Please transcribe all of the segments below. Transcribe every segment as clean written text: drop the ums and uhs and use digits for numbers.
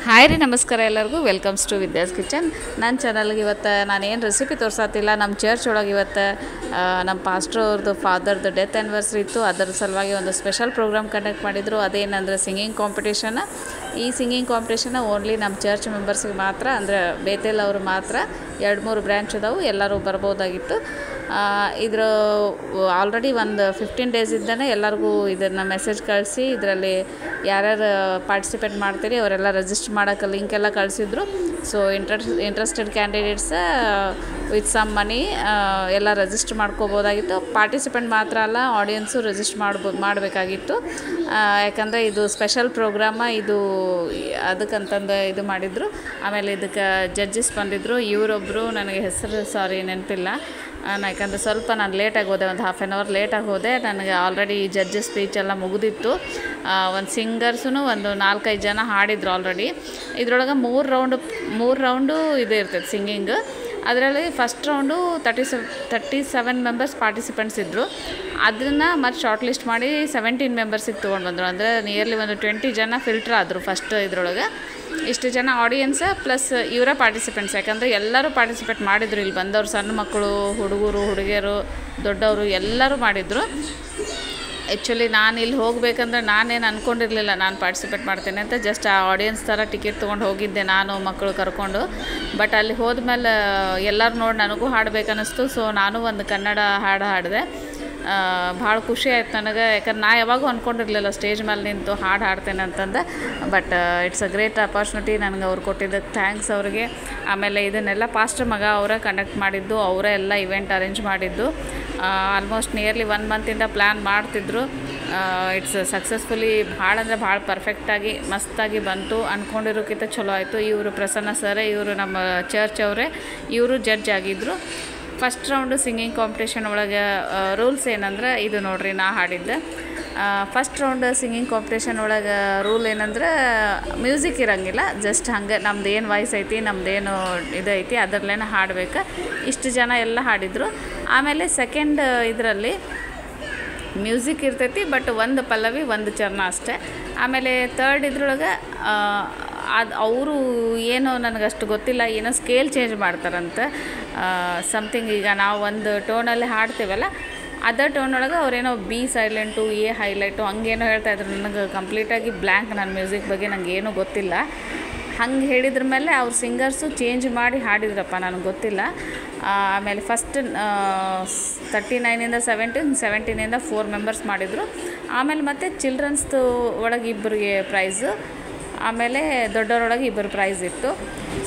Hi ರೀ, ನಮಸ್ಕಾರ ಎಲ್ಲರಿಗೂ. Welcomes to Vidya's kitchen. ನನ್ನ ಚಾನಲ್ಗೆ ಇವತ್ತು ನಾನೇನು ರೆಸಿಪಿ ತೋರ್ಸತ್ತಿಲ್ಲ. ನಮ್ಮ ಚರ್ಚ್ ಒಳಗೆ ಇವತ್ತು ನಮ್ಮ ಪಾಸ್ಟ್ರ್ ಅವ್ರದ್ದು ಫಾದರ್ದು ಡೆತ್ ಆ್ಯನಿವರ್ಸರಿ ಇತ್ತು. ಅದರ ಸಲುವಾಗಿ ಒಂದು ಸ್ಪೆಷಲ್ ಪ್ರೋಗ್ರಾಮ್ ಕಂಡಕ್ಟ್ ಮಾಡಿದರು. ಅದೇನಂದರೆ ಸಿಂಗಿಂಗ್ ಕಾಂಪಿಟೇಷನ್. ಈ ಸಿಂಗಿಂಗ್ ಕಾಂಪಿಟೇಷನ್ ಓನ್ಲಿ ನಮ್ಮ ಚರ್ಚ್ ಮೆಂಬರ್ಸಿಗೆ ಮಾತ್ರ, ಅಂದರೆ ಬೇತೇಲ್ ಅವರು ಮಾತ್ರ. 2-3 ಬ್ರ್ಯಾಂಚ್ ಅದಾವು, ಎಲ್ಲರೂ ಬರ್ಬೋದಾಗಿತ್ತು. ಇದ್ರ ಆಲ್ರೆಡಿ ಒಂದು 15 ಡೇಸ್ ಇದ್ದಾನೆ ಎಲ್ಲರಿಗೂ ಇದನ್ನು ಮೆಸೇಜ್ ಕಳಿಸಿ ಇದರಲ್ಲಿ ಯಾರ್ಯಾರು ಪಾರ್ಟಿಸಿಪೇಟ್ ಮಾಡ್ತೀರಿ ಅವರೆಲ್ಲ ರಿಜಿಸ್ಟರ್ ಮಾಡೋಕ್ಕೆ ಲಿಂಕ್ ಎಲ್ಲ ಕಳಿಸಿದ್ರು. So interested candidates with some money ಎಲ್ಲ ರಿಜಿಸ್ಟರ್ ಮಾಡ್ಕೋಬೋದಾಗಿತ್ತು. ಪಾರ್ಟಿಸಿಪೆಂಟ್ ಮಾತ್ರ ಅಲ್ಲ, ಆಡಿಯನ್ಸು ರಿಜಿಸ್ಟರ್ ಮಾಡಬೇಕಾಗಿತ್ತು. ಯಾಕಂದರೆ ಇದು ಸ್ಪೆಷಲ್ ಪ್ರೋಗ್ರಾಮ, ಇದು ಅದಕ್ಕಂತಂದು ಇದು ಮಾಡಿದರು. ಆಮೇಲೆ ಇದಕ್ಕೆ ಜಡ್ಜಸ್ ಬಂದಿದ್ದರು. ಇವರೊಬ್ಬರು ನನಗೆ ಹೆಸರು ನೆನಪಿಲ್ಲ. ಯಾಕಂದರೆ ಸ್ವಲ್ಪ ನಾನು ಲೇಟಾಗಿ ಹೋದೆ, ಒಂದು ಹಾಫ್ ಆನ್ ಅವರ್ ಲೇಟಾಗಿ ಹೋದೆ. ನನಗೆ ಆಲ್ರೆಡಿ ಜಡ್ಜಸ್ ಸ್ಪೀಚ್ ಎಲ್ಲ ಮುಗಿದಿತ್ತು. ಒಂದು ಸಿಂಗರ್ಸೂ ಒಂದು 4-5 ಜನ ಹಾಡಿದ್ರು ಆಲ್ರೆಡಿ. ಇದರೊಳಗೆ 3 ರೌಂಡು ಇದು ಇರ್ತದೆ ಸಿಂಗಿಂಗ್. ಅದರಲ್ಲಿ ಫಸ್ಟ್ ರೌಂಡು 37 ಮೆಂಬರ್ಸ್ ಪಾರ್ಟಿಸಿಪೆಂಟ್ಸ್ ಇದ್ದರು. ಅದನ್ನು ಮತ್ತು ಶಾರ್ಟ್ ಲಿಸ್ಟ್ ಮಾಡಿ 17 ಮೆಂಬರ್ಸಿಗೆ ತೊಗೊಂಡು ಬಂದರು. ಅಂದರೆ ನಿಯರ್ಲಿ ಒಂದು 20 ಜನ ಫಿಲ್ಟ್ರ್ ಆದರು ಫಸ್ಟ್ ಇದರೊಳಗೆ. ಇಷ್ಟು ಜನ ಆಡಿಯನ್ಸ್ ಪ್ಲಸ್ ಇವರ ಪಾರ್ಟಿಸಿಪೆಂಟ್ಸ್. ಯಾಕಂದರೆ ಎಲ್ಲರೂ ಪಾರ್ಟಿಸಿಪೇಟ್ ಮಾಡಿದರು. ಇಲ್ಲಿ ಬಂದವರು ಸಣ್ಣ ಮಕ್ಕಳು, ಹುಡುಗರು, ಹುಡುಗಿಯರು, ದೊಡ್ಡವರು ಎಲ್ಲರೂ ಮಾಡಿದರು. ಆ್ಯಕ್ಚುಲಿ ನಾನು ಇಲ್ಲಿ ಹೋಗಬೇಕಂದ್ರೆ ನಾನೇನು ಅಂದ್ಕೊಂಡಿರಲಿಲ್ಲ ನಾನು ಪಾರ್ಟಿಸಿಪೇಟ್ ಮಾಡ್ತೇನೆ ಅಂತ. ಜಸ್ಟ್ ಆ ಆಡಿಯನ್ಸ್ ಥರ ಟಿಕೆಟ್ ತೊಗೊಂಡು ಹೋಗಿದ್ದೆ ನಾನು, ಮಕ್ಕಳು ಕರ್ಕೊಂಡು. ಬಟ್ ಅಲ್ಲಿ ಹೋದ್ಮೇಲೆ ಎಲ್ಲರೂ ನೋಡಿ ನನಗೂ ಹಾಡಬೇಕನ್ನಿಸ್ತು. ಸೊ ನಾನು ಒಂದು ಕನ್ನಡ ಹಾಡು ಹಾಡಿದೆ. ಭಾಳ ಖುಷಿ ಆಯ್ತು ನನಗೆ. ಯಾಕಂದ್ರೆ ನಾ ಯಾವಾಗೂ ಅಂದ್ಕೊಂಡಿರಲಿಲ್ಲ ಸ್ಟೇಜ್ ಮೇಲೆ ನಿಂತು ಹಾಡು ಹಾಡ್ತೇನೆ ಅಂತಂದು. But it's a great opportunity ನನಗೆ ಅವ್ರು ಕೊಟ್ಟಿದ್ದಕ್ಕೆ ಥ್ಯಾಂಕ್ಸ್ ಅವ್ರಿಗೆ. ಆಮೇಲೆ ಇದನ್ನೆಲ್ಲ ಪಾಸ್ಟರ್ ಮಗ ಅವರೇ ಕಂಡಕ್ಟ್ ಮಾಡಿದ್ದು, ಅವರೇ ಎಲ್ಲ ಇವೆಂಟ್ ಅರೇಂಜ್ ಮಾಡಿದ್ದು. ಆಲ್ಮೋಸ್ಟ್ ನಿಯರ್ಲಿ 1 ಮಂತಿಂದ ಪ್ಲ್ಯಾನ್ ಮಾಡ್ತಿದ್ರು. ಇಟ್ಸ್ ಸಕ್ಸಸ್ಫುಲಿ ಭಾಳ ಅಂದರೆ ಭಾಳ ಪರ್ಫೆಕ್ಟಾಗಿ ಮಸ್ತಾಗಿ ಬಂತು. ಅಂದ್ಕೊಂಡಿರೋಕ್ಕಿಂತ ಚಲೋ ಆಯಿತು. ಇವರು ಪ್ರಸನ್ನ ಸರ್, ಇವರು ನಮ್ಮ ಚರ್ಚ್ ಅವರೇ, ಇವರು ಜಡ್ಜ್ ಆಗಿದ್ದರು. ಫಸ್ಟ್ ರೌಂಡು ಸಿಂಗಿಂಗ್ ಕಾಂಪಿಟೇಷನ್ ಒಳಗೆ ರೂಲ್ಸ್ ಏನಂದ್ರೆ ಇದು ನೋಡಿರಿ, ನಾ ಹಾಡಿದ್ದೆ. ಫಸ್ಟ್ ರೌಂಡ್ ಸಿಂಗಿಂಗ್ ಕಾಂಪಿಟೇಷನ್ ಒಳಗೆ ರೂಲ್ ಏನಂದ್ರೆ ಮ್ಯೂಸಿಕ್ ಇರೋಂಗಿಲ್ಲ. ಜಸ್ಟ್ ಹಂಗೆ ನಮ್ದು ಏನು ವಾಯ್ಸ್ ಐತಿ, ನಮ್ಮದೇನು ಇದೈತಿ ಅದರಲ್ಲೇನೆ ಹಾಡಬೇಕು. ಇಷ್ಟು ಜನ ಎಲ್ಲ ಹಾಡಿದರು. ಆಮೇಲೆ ಸೆಕೆಂಡ್ ಇದರಲ್ಲಿ ಮ್ಯೂಸಿಕ್ ಇರ್ತೈತಿ, ಬಟ್ ಒಂದು ಪಲ್ಲವಿ ಒಂದು ಚರಣ ಅಷ್ಟೇ. ಆಮೇಲೆ ಥರ್ಡ್ ಇದ್ರೊಳಗೆ ಅದು ಅವರು ಏನೋ ನನಗಷ್ಟು ಗೊತ್ತಿಲ್ಲ, ಏನೋ ಸ್ಕೇಲ್ ಚೇಂಜ್ ಮಾಡ್ತಾರಂತೆ ಸಮಥಿಂಗ್. ಈಗ ನಾವು ಒಂದು ಟೋನಲ್ಲಿ ಹಾಡ್ತೀವಲ್ಲ, ಅದೇ ಟೋನ್ ಒಳಗೆ ಅವರೇನೋ ಬಿ ಸೈಲೆಂಟು, ಎ ಹೈಲೈಟು ಹಂಗೇನೋ ಹೇಳ್ತಾಯಿದ್ರು. ನನಗೆ ಕಂಪ್ಲೀಟಾಗಿ ಬ್ಲ್ಯಾಂಕ್, ನನ್ನ ಮ್ಯೂಸಿಕ್ ಬಗ್ಗೆ ನನಗೆ ಏನೂ ಗೊತ್ತಿಲ್ಲ. ಹಂಗೆ ಹೇಳಿದ್ರ ಮೇಲೆ ಅವ್ರು ಸಿಂಗರ್ಸು ಚೇಂಜ್ ಮಾಡಿ ಹಾಡಿದ್ರಪ್ಪ, ನನಗೆ ಗೊತ್ತಿಲ್ಲ. ಆಮೇಲೆ ಫಸ್ಟ್ 39ಇಂದ 17 4 ಮೆಂಬರ್ಸ್ ಮಾಡಿದರು. ಆಮೇಲೆ ಮತ್ತು ಚಿಲ್ಡ್ರನ್ಸ್ದು ಒಳಗೆ ಇಬ್ಬರಿಗೆ ಪ್ರೈಸು, ಆಮೇಲೆ ದೊಡ್ಡವರೊಳಗೆ 2 ಪ್ರೈಸ್ ಇತ್ತು.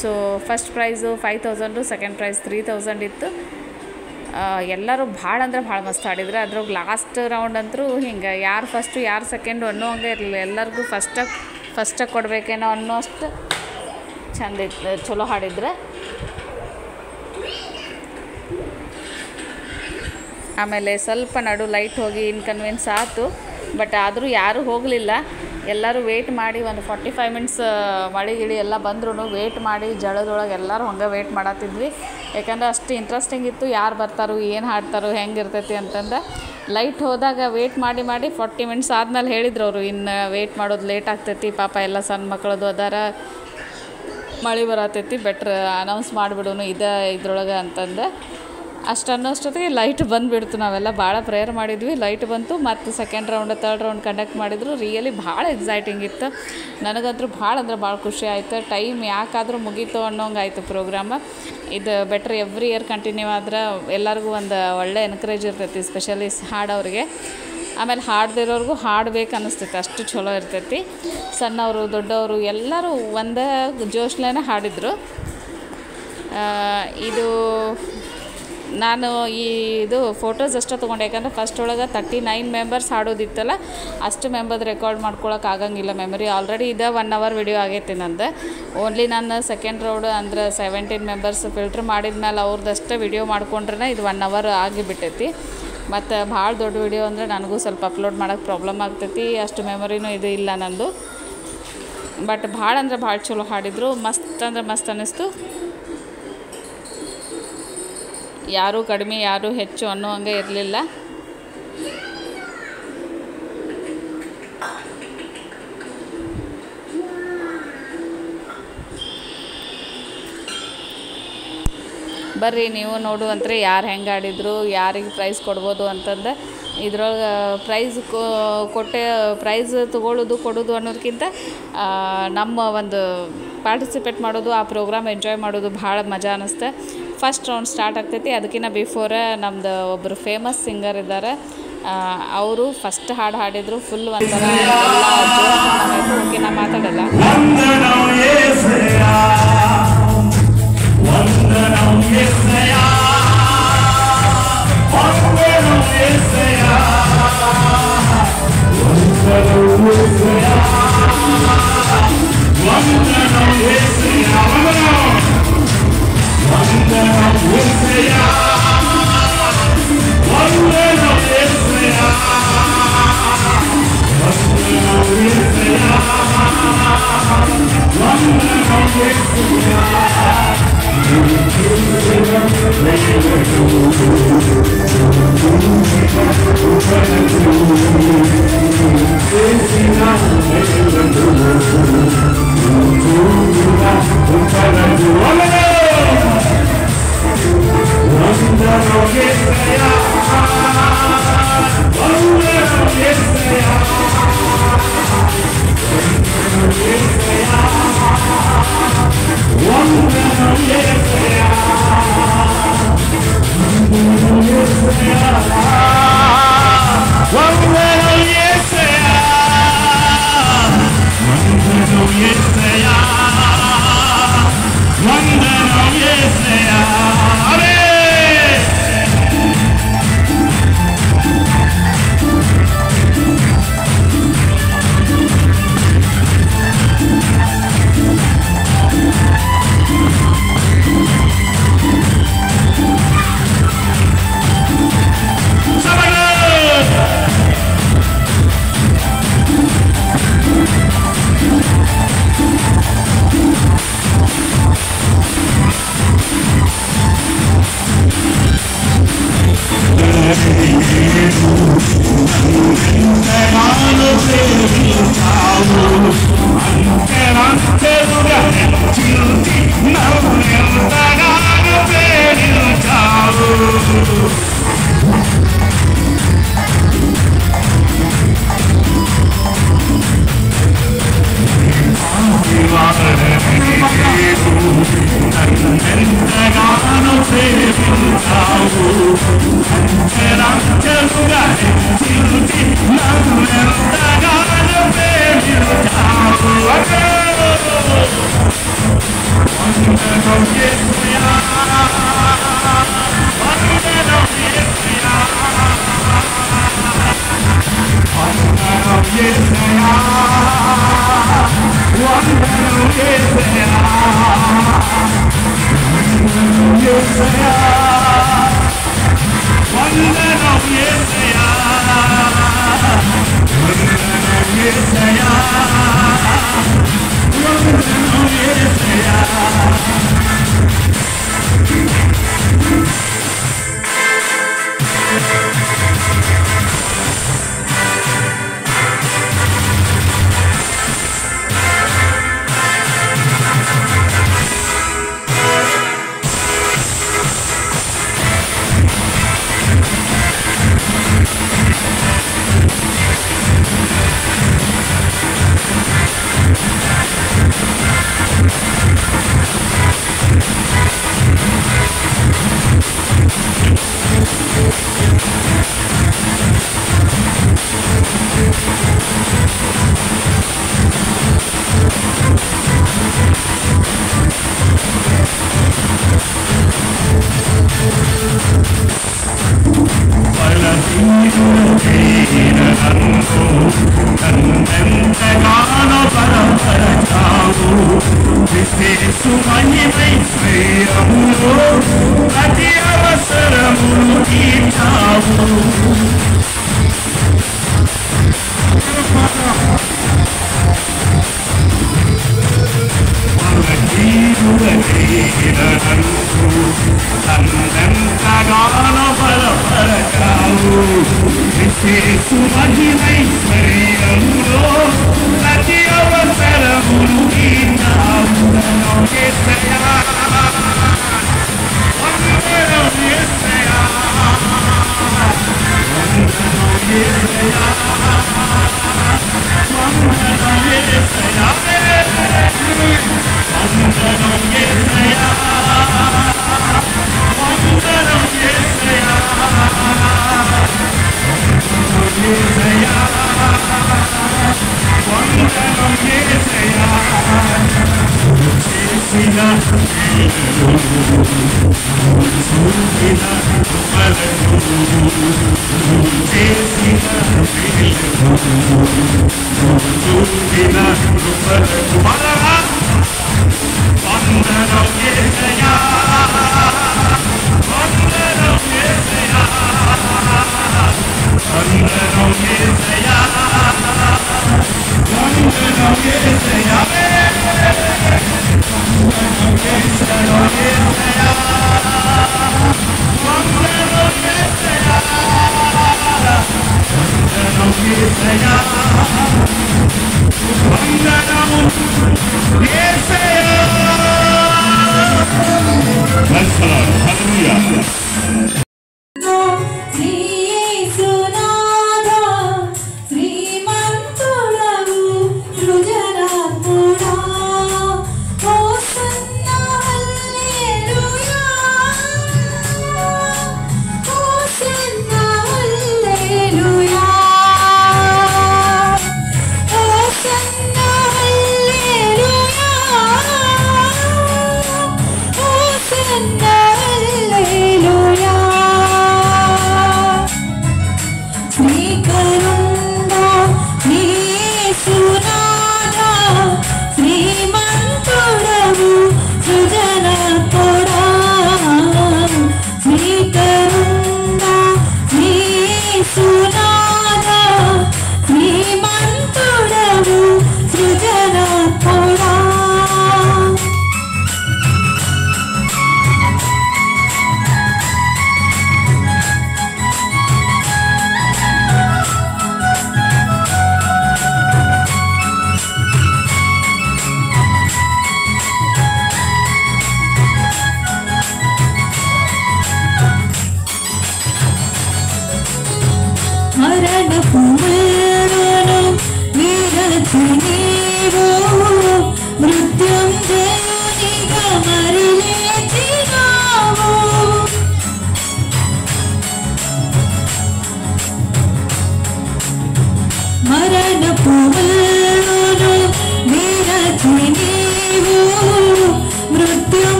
So first prize 5000, second prize 3000 ಇತ್ತು. ಎಲ್ಲರೂ ಭಾಳ ಅಂದರೆ ಭಾಳ ಮಸ್ತ್ ಹಾಡಿದ್ರು. ಅದ್ರಾಗ ಲಾಸ್ಟ್ ರೌಂಡ್ ಅಂತೂ ಹಿಂಗೆ ಯಾರು ಫಸ್ಟು ಯಾರು ಸೆಕೆಂಡು ಅನ್ನೋ ಹಂಗೆ ಇರಲಿಲ್ಲ. ಎಲ್ಲರಿಗೂ ಫಸ್ಟಾಗಿ ಕೊಡಬೇಕೇನೋ ಅನ್ನೋ ಅಷ್ಟು ಚಂದ ಇತ್ತು, ಚಲೋ ಹಾಡಿದ್ರೆ. ಆಮೇಲೆ ಸ್ವಲ್ಪ ನಡು ಲೈಟ್ ಹೋಗಿ ಇನ್ಕನ್ವೀನ್ಸ್ ಆಯಿತು. ಬಟ್ ಆದರೂ ಯಾರೂ ಹೋಗಲಿಲ್ಲ. ಎಲ್ಲರೂ ವೆಯ್ಟ್ ಮಾಡಿ ಒಂದು 45 ಮಿನಿಟ್ಸ್ ಮಳೆ ಗಿಳಿ ಎಲ್ಲ ಬಂದ್ರೂ ವೆಯ್ಟ್ ಮಾಡಿ ಜಳದೊಳಗೆ ಎಲ್ಲರೂ ಹಂಗೆ ವೆಯ್ಟ್ ಮಾಡತ್ತಿದ್ವಿ. ಯಾಕಂದ್ರೆ ಅಷ್ಟು ಇಂಟ್ರೆಸ್ಟಿಂಗ್ ಇತ್ತು. ಯಾರು ಬರ್ತಾರೋ, ಏನು ಹಾಡ್ತಾರೋ, ಹೆಂಗೆ ಇರ್ತೈತಿ ಅಂತಂದು. ಲೈಟ್ ಹೋದಾಗ ವೆಯ್ಟ್ ಮಾಡಿ 40 ಮಿನಿಟ್ಸ್ ಆದಮೇಲೆ ಹೇಳಿದ್ರು ಅವರು, ಇನ್ನು ವೆಯ್ಟ್ ಮಾಡೋದು ಲೇಟ್ ಆಗ್ತೈತಿ, ಪಾಪ ಎಲ್ಲ ಸಣ್ಣ ಮಕ್ಕಳದು ಅದಾರ, ಮಳೆ ಬರತೈತಿ, ಬೆಟ್ರ್ ಅನೌನ್ಸ್ ಮಾಡಿಬಿಡೋನು ಇದ್ರೊಳಗೆ ಅಂತಂದು. ಅಷ್ಟು ಅನ್ನೋಷ್ಟೊತ್ತಿಗೆ ಲೈಟ್ ಬಂದುಬಿಡ್ತು. ನಾವೆಲ್ಲ ಭಾಳ ಪ್ರೇಯರ್ ಮಾಡಿದ್ವಿ, ಲೈಟ್ ಬಂತು. ಮತ್ತು second round, third round conduct ಮಾಡಿದ್ರು. ರಿಯಲಿ ಭಾಳ ಎಕ್ಸೈಟಿಂಗ್ ಇತ್ತು. ನನಗಂತೂ ಭಾಳ ಅಂದರೆ ಭಾಳ ಖುಷಿ ಆಯಿತು. ಟೈಮ್ ಯಾಕಾದರೂ ಮುಗೀತು ಅನ್ನೋಂಗೆ ಆಯಿತು ಪ್ರೋಗ್ರಾಮ. ಇದು ಬೆಟ್ರ್ ಎವ್ರಿ ಇಯರ್ ಕಂಟಿನ್ಯೂ ಆದ್ರೆ ಎಲ್ಲರಿಗೂ ಒಂದು ಒಳ್ಳೆ ಎನ್ಕರೇಜ್ ಇರ್ತೈತಿ, ಸ್ಪೆಷಲಿ ಹಾಡೋರಿಗೆ. ಆಮೇಲೆ ಹಾಡ್ದಿರೋರ್ಗೂ ಹಾಡ್ಬೇಕು ಅನ್ನಿಸ್ತೈತಿ, ಅಷ್ಟು ಚಲೋ ಇರ್ತೈತಿ. ಸಣ್ಣವರು ದೊಡ್ಡವರು ಎಲ್ಲರೂ ಒಂದೇ ಜೋಶ್ಲೇನೆ ಹಾಡಿದರು. ಇದು ನಾನು ಇದು ಫೋಟೋಸ್ ಅಷ್ಟೇ ತೊಗೊಂಡೆ. ಯಾಕಂದರೆ ಫಸ್ಟ್ ಒಳಗೆ 39 ಮೆಂಬರ್ಸ್ ಹಾಡೋದಿತ್ತಲ್ಲ, ಅಷ್ಟು ಮೆಂಬರ್ದು ರೆಕಾರ್ಡ್ ಮಾಡ್ಕೊಳಕ್ಕೆ ಆಗಂಗಿಲ್ಲ. ಮೆಮರಿ ಆಲ್ರೆಡಿ ಇದೆ, 1 ಅವರ್ ವಿಡಿಯೋ ಆಗೈತಿ ನಂದು. ಓನ್ಲಿ ನಾನು ಸೆಕೆಂಡ್ ರೌಂಡ್ ಅಂದರೆ 17 ಮೆಂಬರ್ಸ್ ಫಿಲ್ಟ್ರ್ ಮಾಡಿದ್ಮೇಲೆ ಅವ್ರದ್ದಷ್ಟೇ ವಿಡಿಯೋ ಮಾಡ್ಕೊಂಡ್ರೆ ಇದು 1 ಅವರ್ ಆಗಿಬಿಟ್ಟೈತಿ. ಮತ್ತು ಭಾಳ ದೊಡ್ಡ ವಿಡಿಯೋ ಅಂದರೆ ನನಗೂ ಸ್ವಲ್ಪ ಅಪ್ಲೋಡ್ ಮಾಡೋಕ್ಕೆ ಪ್ರಾಬ್ಲಮ್ ಆಗ್ತೈತಿ. ಅಷ್ಟು ಮೆಮೊರಿನೂ ಇದು ಇಲ್ಲ ನಂದು. ಬಟ್ ಭಾಳ ಅಂದರೆ ಭಾಳ ಚಲೋ ಹಾಡಿದರು. ಮಸ್ತ್ ಅಂದರೆ ಮಸ್ತ್ ಅನ್ನಿಸ್ತು. ಯಾರೂ ಕಡಿಮೆ ಯಾರೂ ಹೆಚ್ಚು ಅನ್ನೋ ಹಂಗೆ ಇರಲಿಲ್ಲ. ಬರ್ರಿ ನೀವು ನೋಡುವಂತ್ರಿ ಯಾರು ಹೆಂಗೆ ಆಡಿದ್ರು, ಯಾರಿಗೆ ಪ್ರೈಸ್ ಕೊಡ್ಬೋದು ಅಂತಂದು. ಇದ್ರೊಳಗೆ ಪ್ರೈಸ್ ತೊಗೊಳ್ಳೋದು ಕೊಡೋದು ಅನ್ನೋದಕ್ಕಿಂತ ನಮ್ಮ ಒಂದು ಪಾರ್ಟಿಸಿಪೇಟ್ ಮಾಡೋದು, ಆ ಪ್ರೋಗ್ರಾಮ್ ಎಂಜಾಯ್ ಮಾಡೋದು ಭಾಳ ಮಜಾ ಅನ್ನಿಸ್ತೆ. ಫಸ್ಟ್ ರೌಂಡ್ ಸ್ಟಾರ್ಟ್ ಆಗ್ತೈತಿ. ಅದಕ್ಕಿಂತ ಬಿಫೋರ ನಮ್ಮದು ಒಬ್ಬರು ಫೇಮಸ್ ಸಿಂಗರ್ ಇದ್ದಾರೆ, ಅವರು ಫಸ್ಟ್ ಹಾಡು ಹಾಡಿದ್ರು. ಫುಲ್ ಒಂಥರ ಎಲ್ಲ ಜೋರು. ಓಕೆ, ನಾ ಮಾತಾಡಲ್ಲ.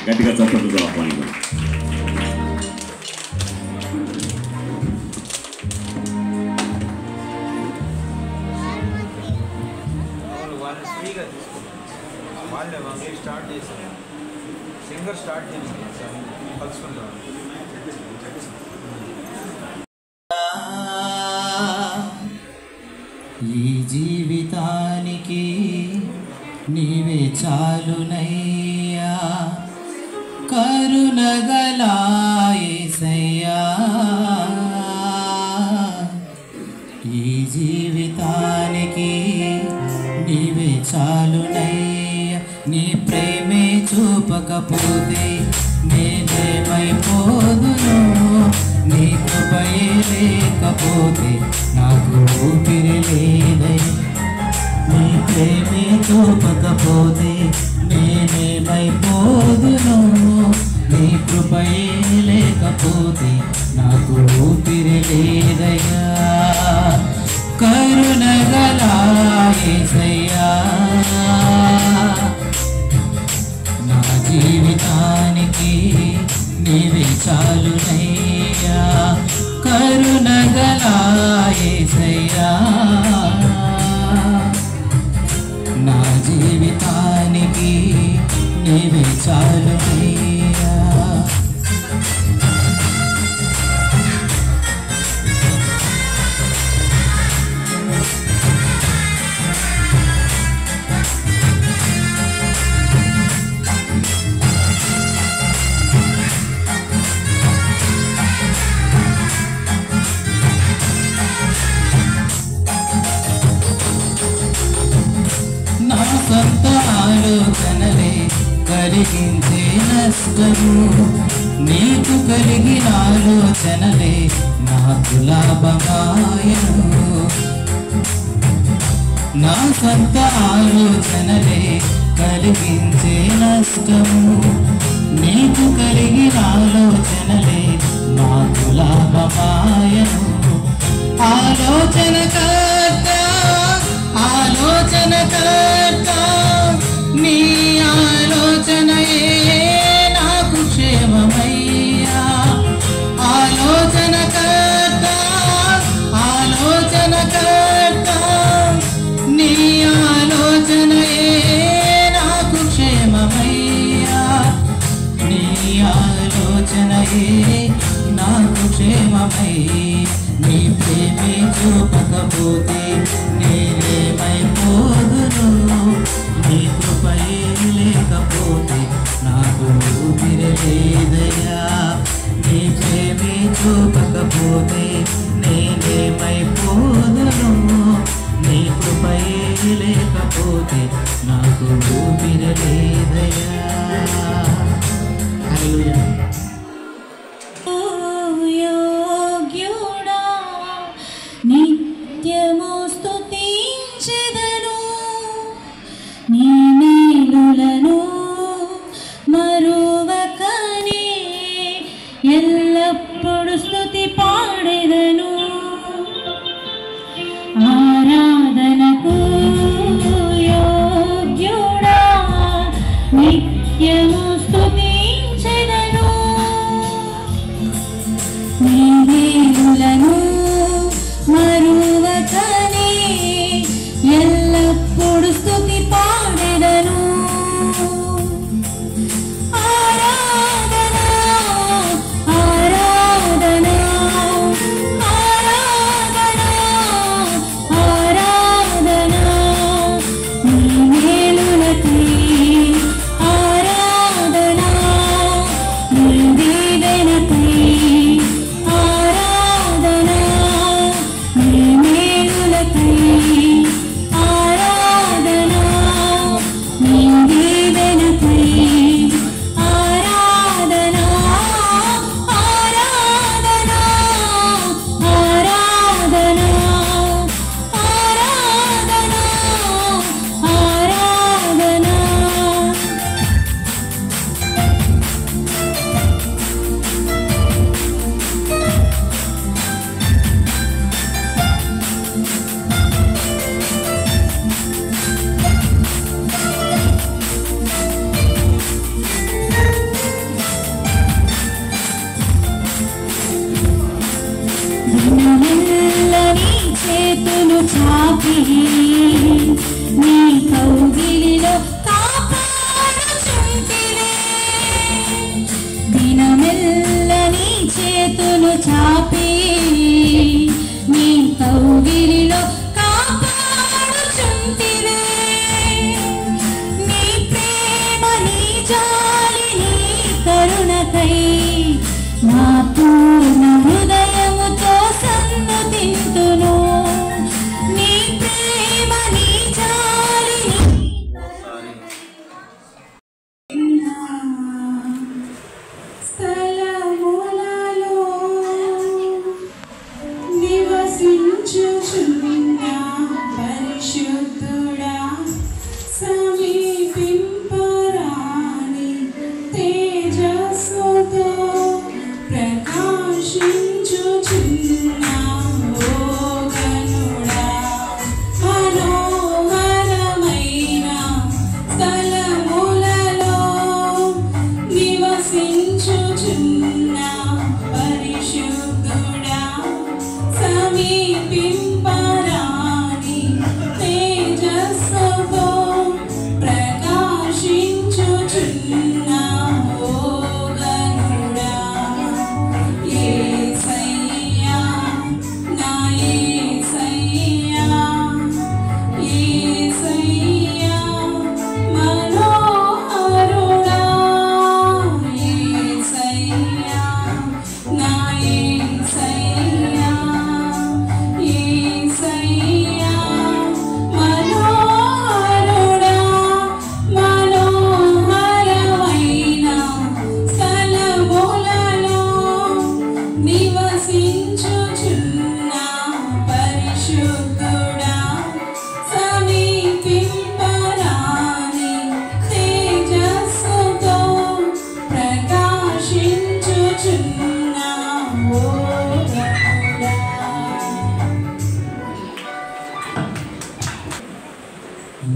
గట్టిగా చప్పట్లతో ఆహ్వానిద్దాం. వాళ్ళే స్టార్ట్ చేశారు, సింగర్ స్టార్ట్ చేసి కలుసుకుంటాం. ఈ జీవితానికి నీవే చాలునయ్యా, కరుణగల యేసయ్యా. ఈ జీవితానికి నీవే చాలునయ్యా, నీ ప్రేమే చూపకపోతే నేనేమైపోదును, నీ కృపయే లేకపోతే నాకు ఊపిరి లేదయ్యా. నీ ప్రేమే చూపకపోతే నేనేమైపోదును, నీ కృపయే లేకపోతే నాకు ఊపిరి లేదయ్యా. కరుణగల యేసయ్యా, చాలునయ్యా. నా సొంత ఆలోచనలే కలిగించే నష్టము, నీకు కలిగిన ఆలోచనలే నాకు లాభమాయను. నా సొంత ఆలోచనలే కలిగించే నష్టము, నీకు కలిగిన ఆలోచనలే నాకు లాభమాయను. ఆలోచనకర్త నీ ఆలోచనయే నాకు క్షేమమయ్యా. ఆలోచనకర్త నీ ఆలోచనయే నాకు క్షేమమయ్యా. నీ ఆలోచనయే నాకు క్షేమమై. నీ ప్రేమే చూపకపోతే నేనేమైపోదును, నీ కృపయే లేకపోతే నాకు ఊపిరిలేదయ్యా. నీ ప్రేమే చూపకపోతే నేనేమైపోదును, నీ కృపయే లేకపోతే నాకు ఊపిరిలేదయ్యా. హల్లెలూయా. నిత్యము స్తుతించెదను, నీ మేలులను మరువకనే ఎల్లప్పుడు స్తుతి పాడెదను. ఆరాధనకు యోగ్యుడా నిత్యము స్తుతించెదను, నీ మేలులను మరువకనే ఎల్లప్పుడు స్తుతి పాడెదను. ఆరాధన ఆరాధన ఆరాధన ఆరాధన నీ మేలులకై ఆరాధన, నీ దీవెనకై ఆరాధన, నీ మేలులకై ఆరాధన.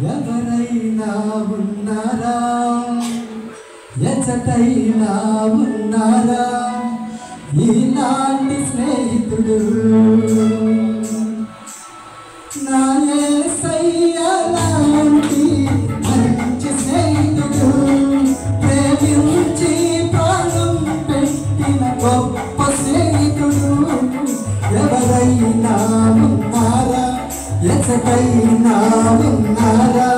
ఎవరైనా ఉన్నారా ఎచ్చటైనా ఉన్నారా ఈనాటి స్నేహితుడు నా యేసయ్య లాంటి మంచి స్నేహితుడు ప్రేమించి ప్రాణం పెట్టిన గొప్ప స్నేహితుడు ఎవరైనా ఉన్నారా ఎచ్చటైనా ఉన్నారా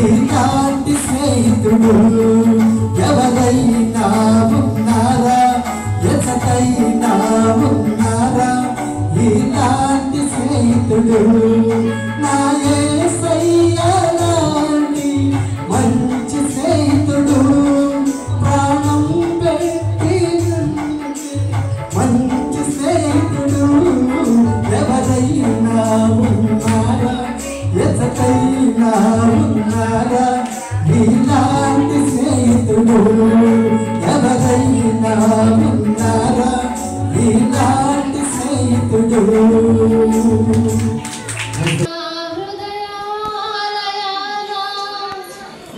ఈనాటి స్నేహితుడు ఎవరైనా ఉన్నారా ఎచ్చటైనా ఉన్నారా ఈనాటి స్నేహితుడు నా యేసయ్య లాంటి మంచి స్నేహితుడు ప్రాణం పెట్టి మంచి స్నేహితుడు ఎవరైనా ఉన్నారా ఎచ్చటైనా ఉన్నారా నీలాంటి స్నేహితుడు ఎవరైనా ఉన్నారా నీలాంటి స్నేహితుడు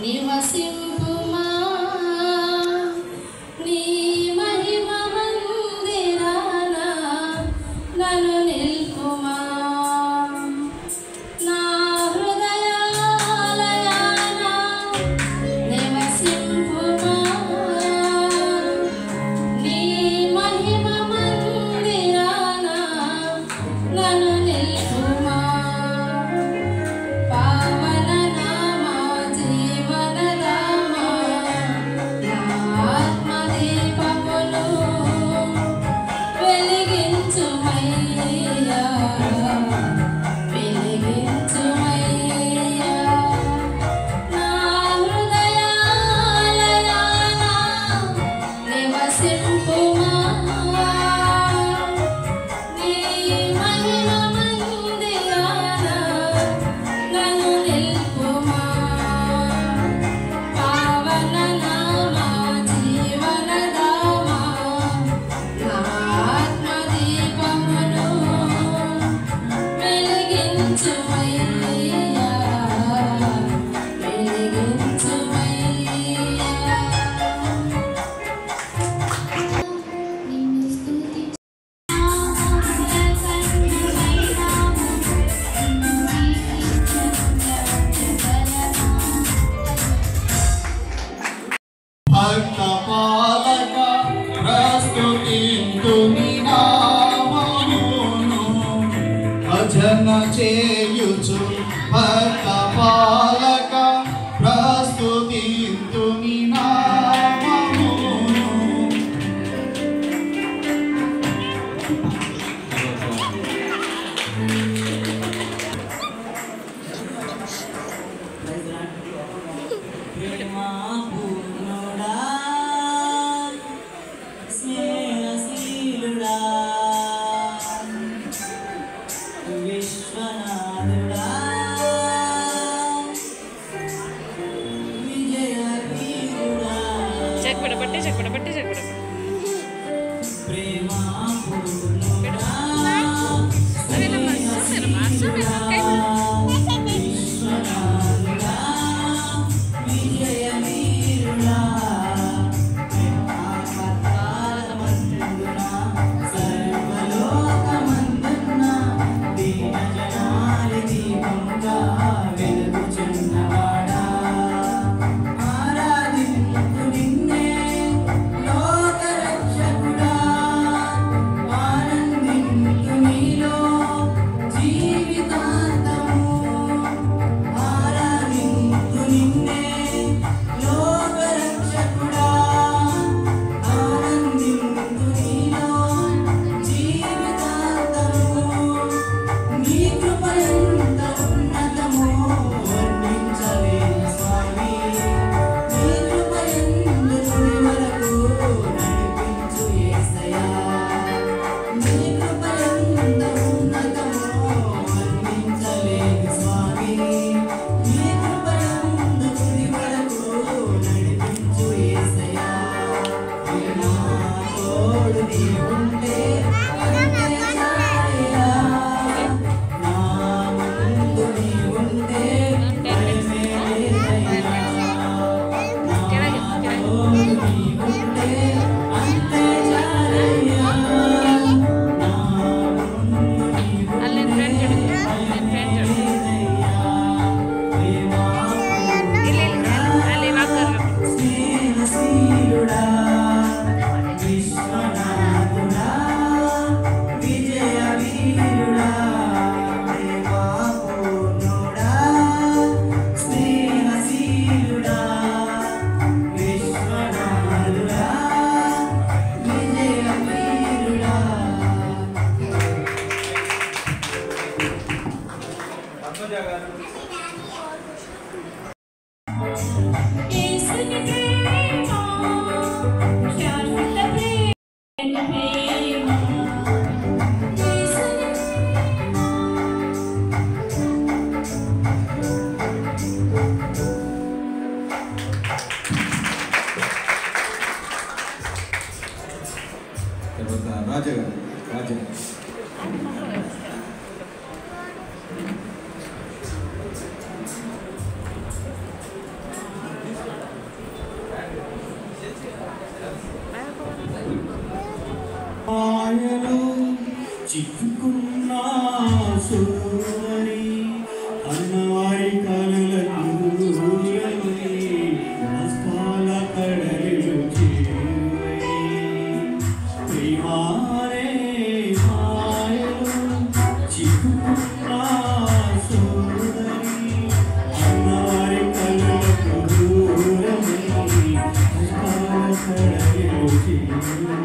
నివసింపుమా నీ మహిమ మందిరాన నన్ను నిల్పుమా నా హృదయాలయాన నివసింపుమా నీ మహిమ మందిరాన నన్ను నిల్పుమా పావన నామా జీవనదామా నా ఆత్మదీపమును వెలిగించుమయ్యా వెలిగించుమయ్యా నా హృదయాలయాన నివసింపుమా నీ మహిమ మందిరాన నన్ను నిల్పుమా పావన నామా జీవనదామా నా ఆత్మదీపమును వెలిగించుమయ్యా వెలిగించుమయ్యా నిన్ను స్తుతించు భక్త పాలక ప్రస్తుతింతుని నామమును భజన చేయుచు భక్త పాలక ప్రస్తుతింతుని నామమును ప్రేమా పూర్ణుడా స్నేహశీలుడా విశ్వనాథుడా విజయవీరుడా చెక్ ప్రేమా పూర్ణుడా విశ్వనాథుడా విజయవీరుడా ఆపత్కాలమందున సర్వలోకమందున దీనజనాలి దీపముగా వెలుగుచున్నవాడా ఆరాధింపు నిన్నే లోక యేసుని ప్రేమ శాశ్వత ప్రేమ తర్వాత రాజా గారు రాజా ఆయనలో చిక్కుకున్న సోదరి అన్నవారి కలలకు హస్తాల కడలిలో చేరువై ప్రేమారే మాయలో చిక్కుకున్న సోదరి అన్నవారి కలలకు దూరమై హస్తాల కడలిలో చేరువై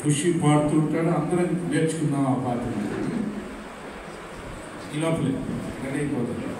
ఖుషి పాడుతూ ఉంటాడు. అందరం నేర్చుకున్నాం ఆ పాట. ఈ లోపలే రెడీ అయిపోతాడు.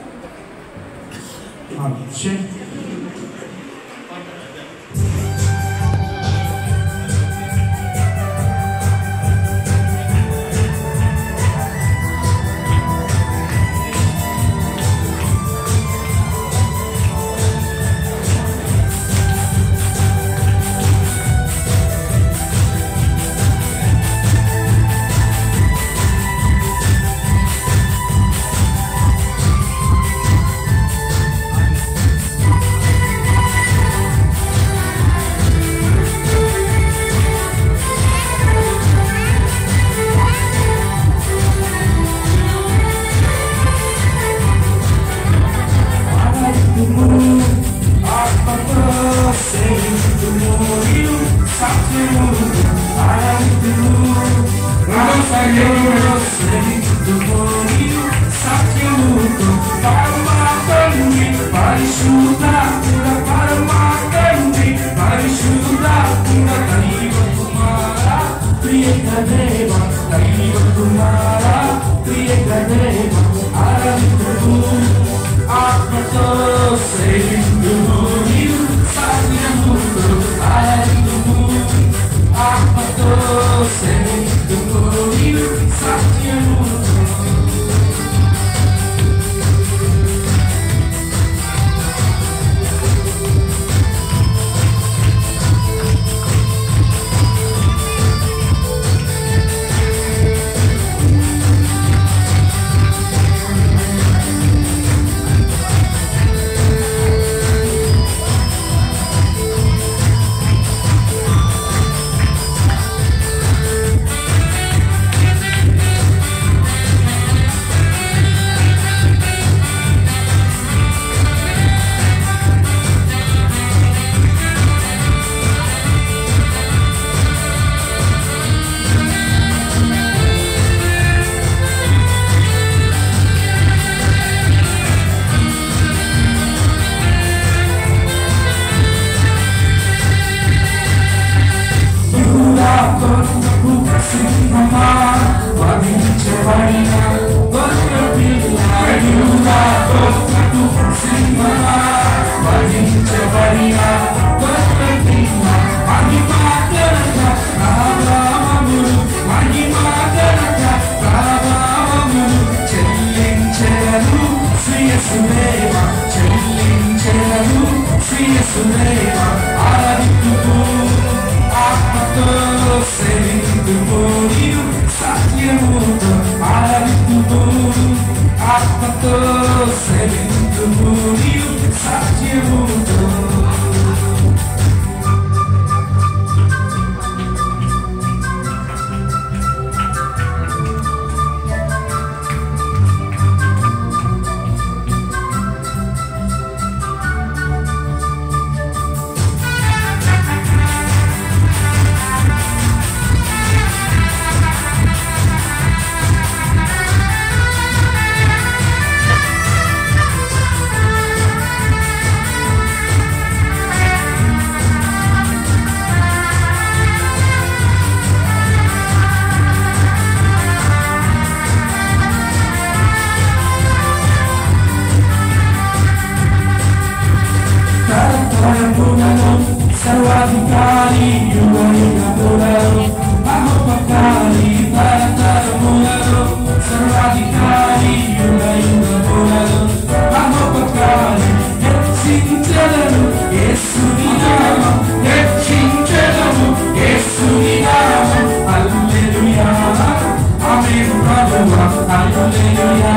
హల్లెలూయా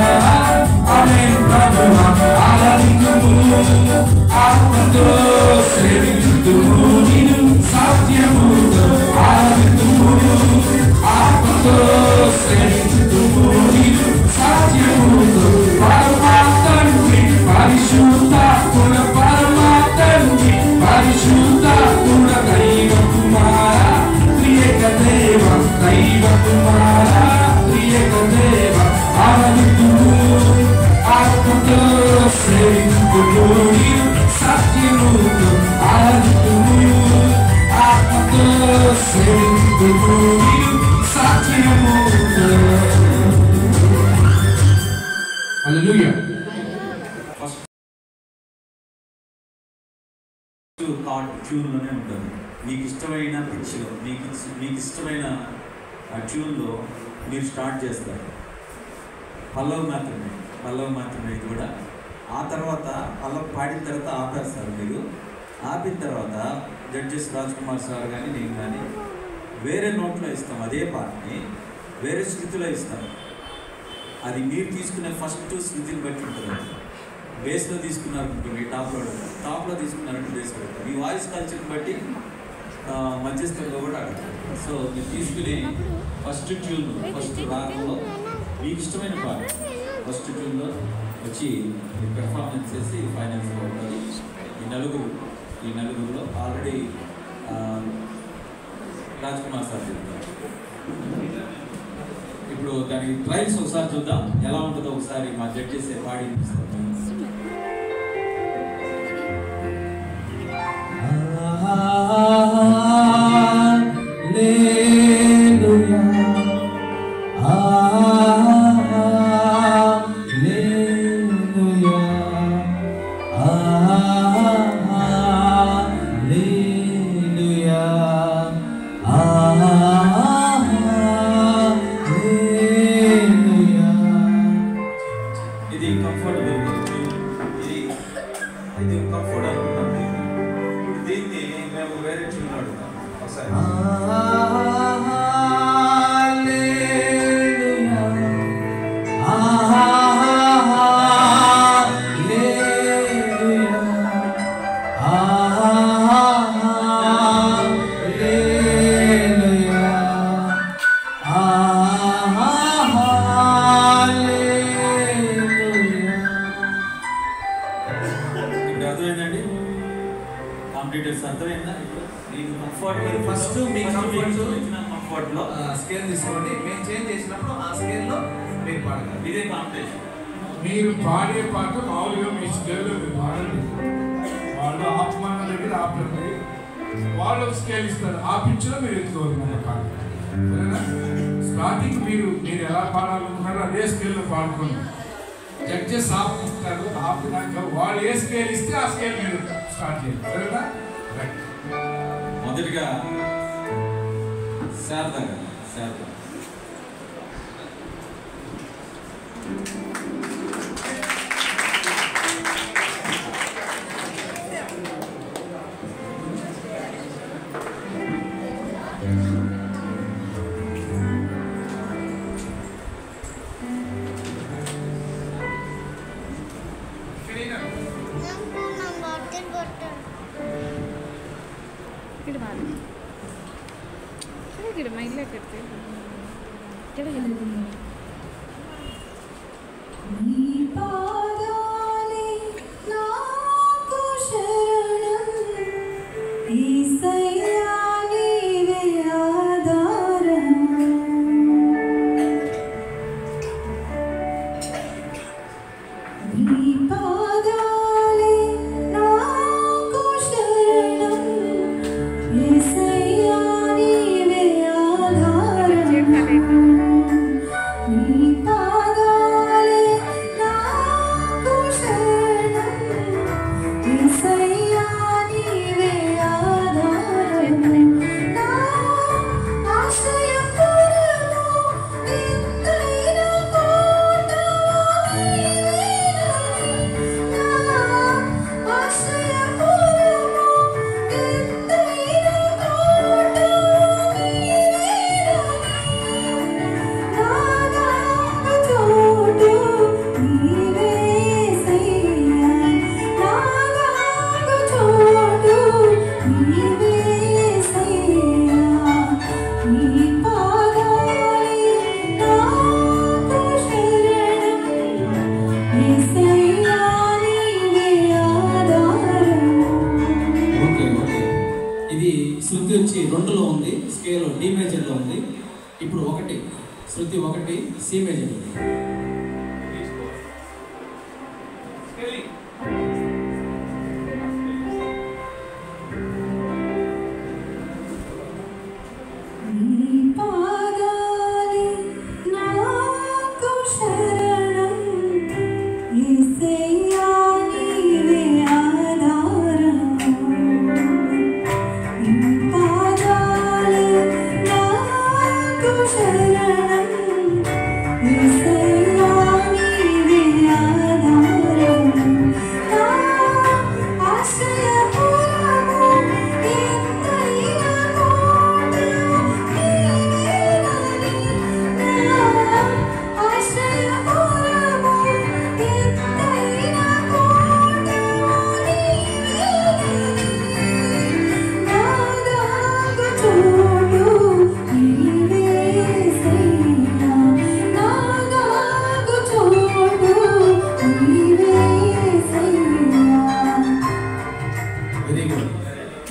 ఆమేన్ ప్రభువా ఆరాధించుము ఆత్మతో సేవించుము నిన్ను సత్యముతో ఆరాధించుము ఆత్మతో సేవించుము నిన్ను సత్యముతో పరమాత్ముని పరిశుద్ధాత్ముడ పరమాత్ముని పరిశుద్ధాత్ముడ దైవ కుమార ప్రియక దేవ దైవ కుమార ప్రియక దేవ ఆరాధించుము ఆత్మతో సేవించుము సత్యముతో ఆరాధించుము ఆత్మతో సేవించుము సత్యముతో. హల్లెలూయా. ట్యూన్లోనే ఉంటుంది. మీకు ఇష్టమైన పిచ్లో మీకు ఇష్టమైన ట్యూన్లో మీరు స్టార్ట్ చేస్తారు. పల్లవి మాత్రమే ఇది కూడా. ఆ తర్వాత పల్లవి పాడిన తర్వాత ఆపేస్తారు. మీరు ఆపిన తర్వాత జడ్జెస్ రాజ్ కుమార్ సార్ కానీ నేను కానీ వేరే నోట్లో ఇస్తాం. అదే పాటని వేరే శృతిలో ఇస్తాం. అది మీరు తీసుకునే ఫస్ట్ శృతిని బట్టి ఉంటుంది. బేస్లో తీసుకున్నారనుకోండి టాప్లో తీసుకున్నారంటే బేస్ పెడతారు. మీ వాయిస్ కల్చర్ని బట్టి మధ్యస్థంలో కూడా అడుగుతారు. సో మీరు తీసుకునే ఫస్ట్ ట్యూన్ ఫస్ట్ రాగంలో మీకు ఇష్టమైన పాట ఫస్ట్ ట్యూన్లో వచ్చి పెర్ఫార్మెన్స్ చేసి ఫైనల్స్లో ఉంటుంది. ఈ నలుగురులో ఆల్రెడీ రాజ్ కుమార్ సార్ చెప్తారు. ఇప్పుడు దానికి ట్రయల్స్ ఒకసారి చూద్దాం, ఎలా ఉంటుందో ఒకసారి మా జడ్జెస్ పాడి వినిపిస్తాం. ఇది కంఫర్టబుల్, ఇది కంఫర్ట్ అనుకుంటాం. దీన్ని మేము వేరే ట్యూన్ అడుగుతాం ఒకసారి. అర్థమైందండి? కాంపిటేటర్స్ అర్థమైందా? మీకు కంఫర్ట్ ఫస్ట్ మీకు కంఫర్ట్లో స్కేల్ తీసుకోండి. మేము చేంజ్ చేసినప్పుడు ఆ స్కేల్లో మీరు పాడగలరు. ఇదే కాంపిటీషన్. మీరు పాడే పాట మామూలుగా మీ స్కేల్లో మీరు పాడండి. వాళ్ళు ఆపమన్న దగ్గర ఆపండి, వాళ్ళు స్కేల్ ఇస్తారు. ఆ పిచ్చిలో మీరు ఎత్తుకోవాలి మన పాట. సరేనా? స్టార్టింగ్ మీరు ఎలా పాడాలనుకున్నారో అదే స్కేల్లో పాడుకోండి. జడ్జెస్ ఆపుకుంటారు. ఆపినాక వాళ్ళు ఏ స్కేల్ ఇస్తే ఆ స్కేల్ మీరు స్టార్ట్ చేయండి. సరేనా? రైట్. మొదటిగా శారద ಮೈಲೇ ಕಟ್ಟಿ శృతి 1 సి మేజర్.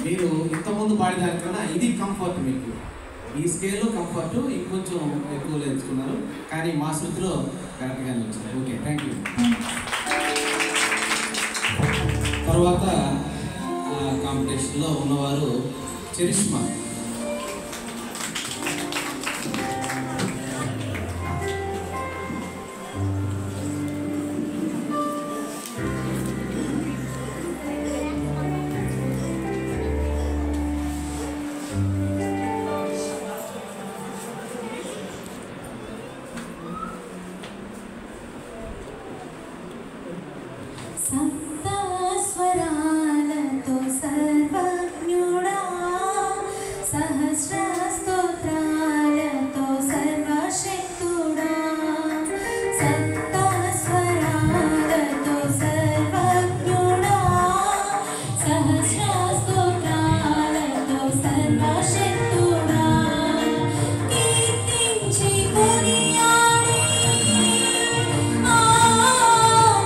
మీరు ఇంతకుముందు పాడేదానికన్నా ఇది కంఫర్ట్. మీకు ఈ స్కేల్లో కంఫర్ట్ ఇంకొంచెం ఎక్కువ ఎంచుకున్నారు, కానీ మా శృతిలో కరెక్ట్గానే వచ్చింది. Okay, thank you. తర్వాత కాంపిటీషన్లో ఉన్నవారు చరిష్మా. సప్తస్వరాలతో సర్వజ్ఞుడా, సహస్ర స్తోత్రాలతో సర్వశక్తుడా, సప్తస్వరాలతో సర్వజ్ఞుడా, సహస్ర స్తోత్రాలతో సర్వశక్తుడా, కీర్తించి కొనియాడి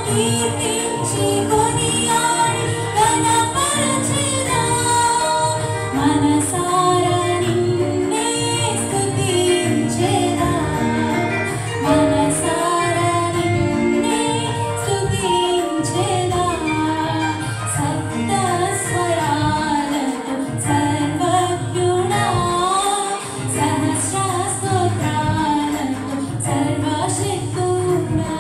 కీర్తించి కొనియాడి ఘనపరచెదా, మనసారా నిన్నే స్తుతించెదా, మనసారా నిన్నే స్తుతించెదా, సప్తస్వరాలతో సర్వజ్ఞుడా, సహస్ర స్తోత్రాలతో సర్వశక్తుడా.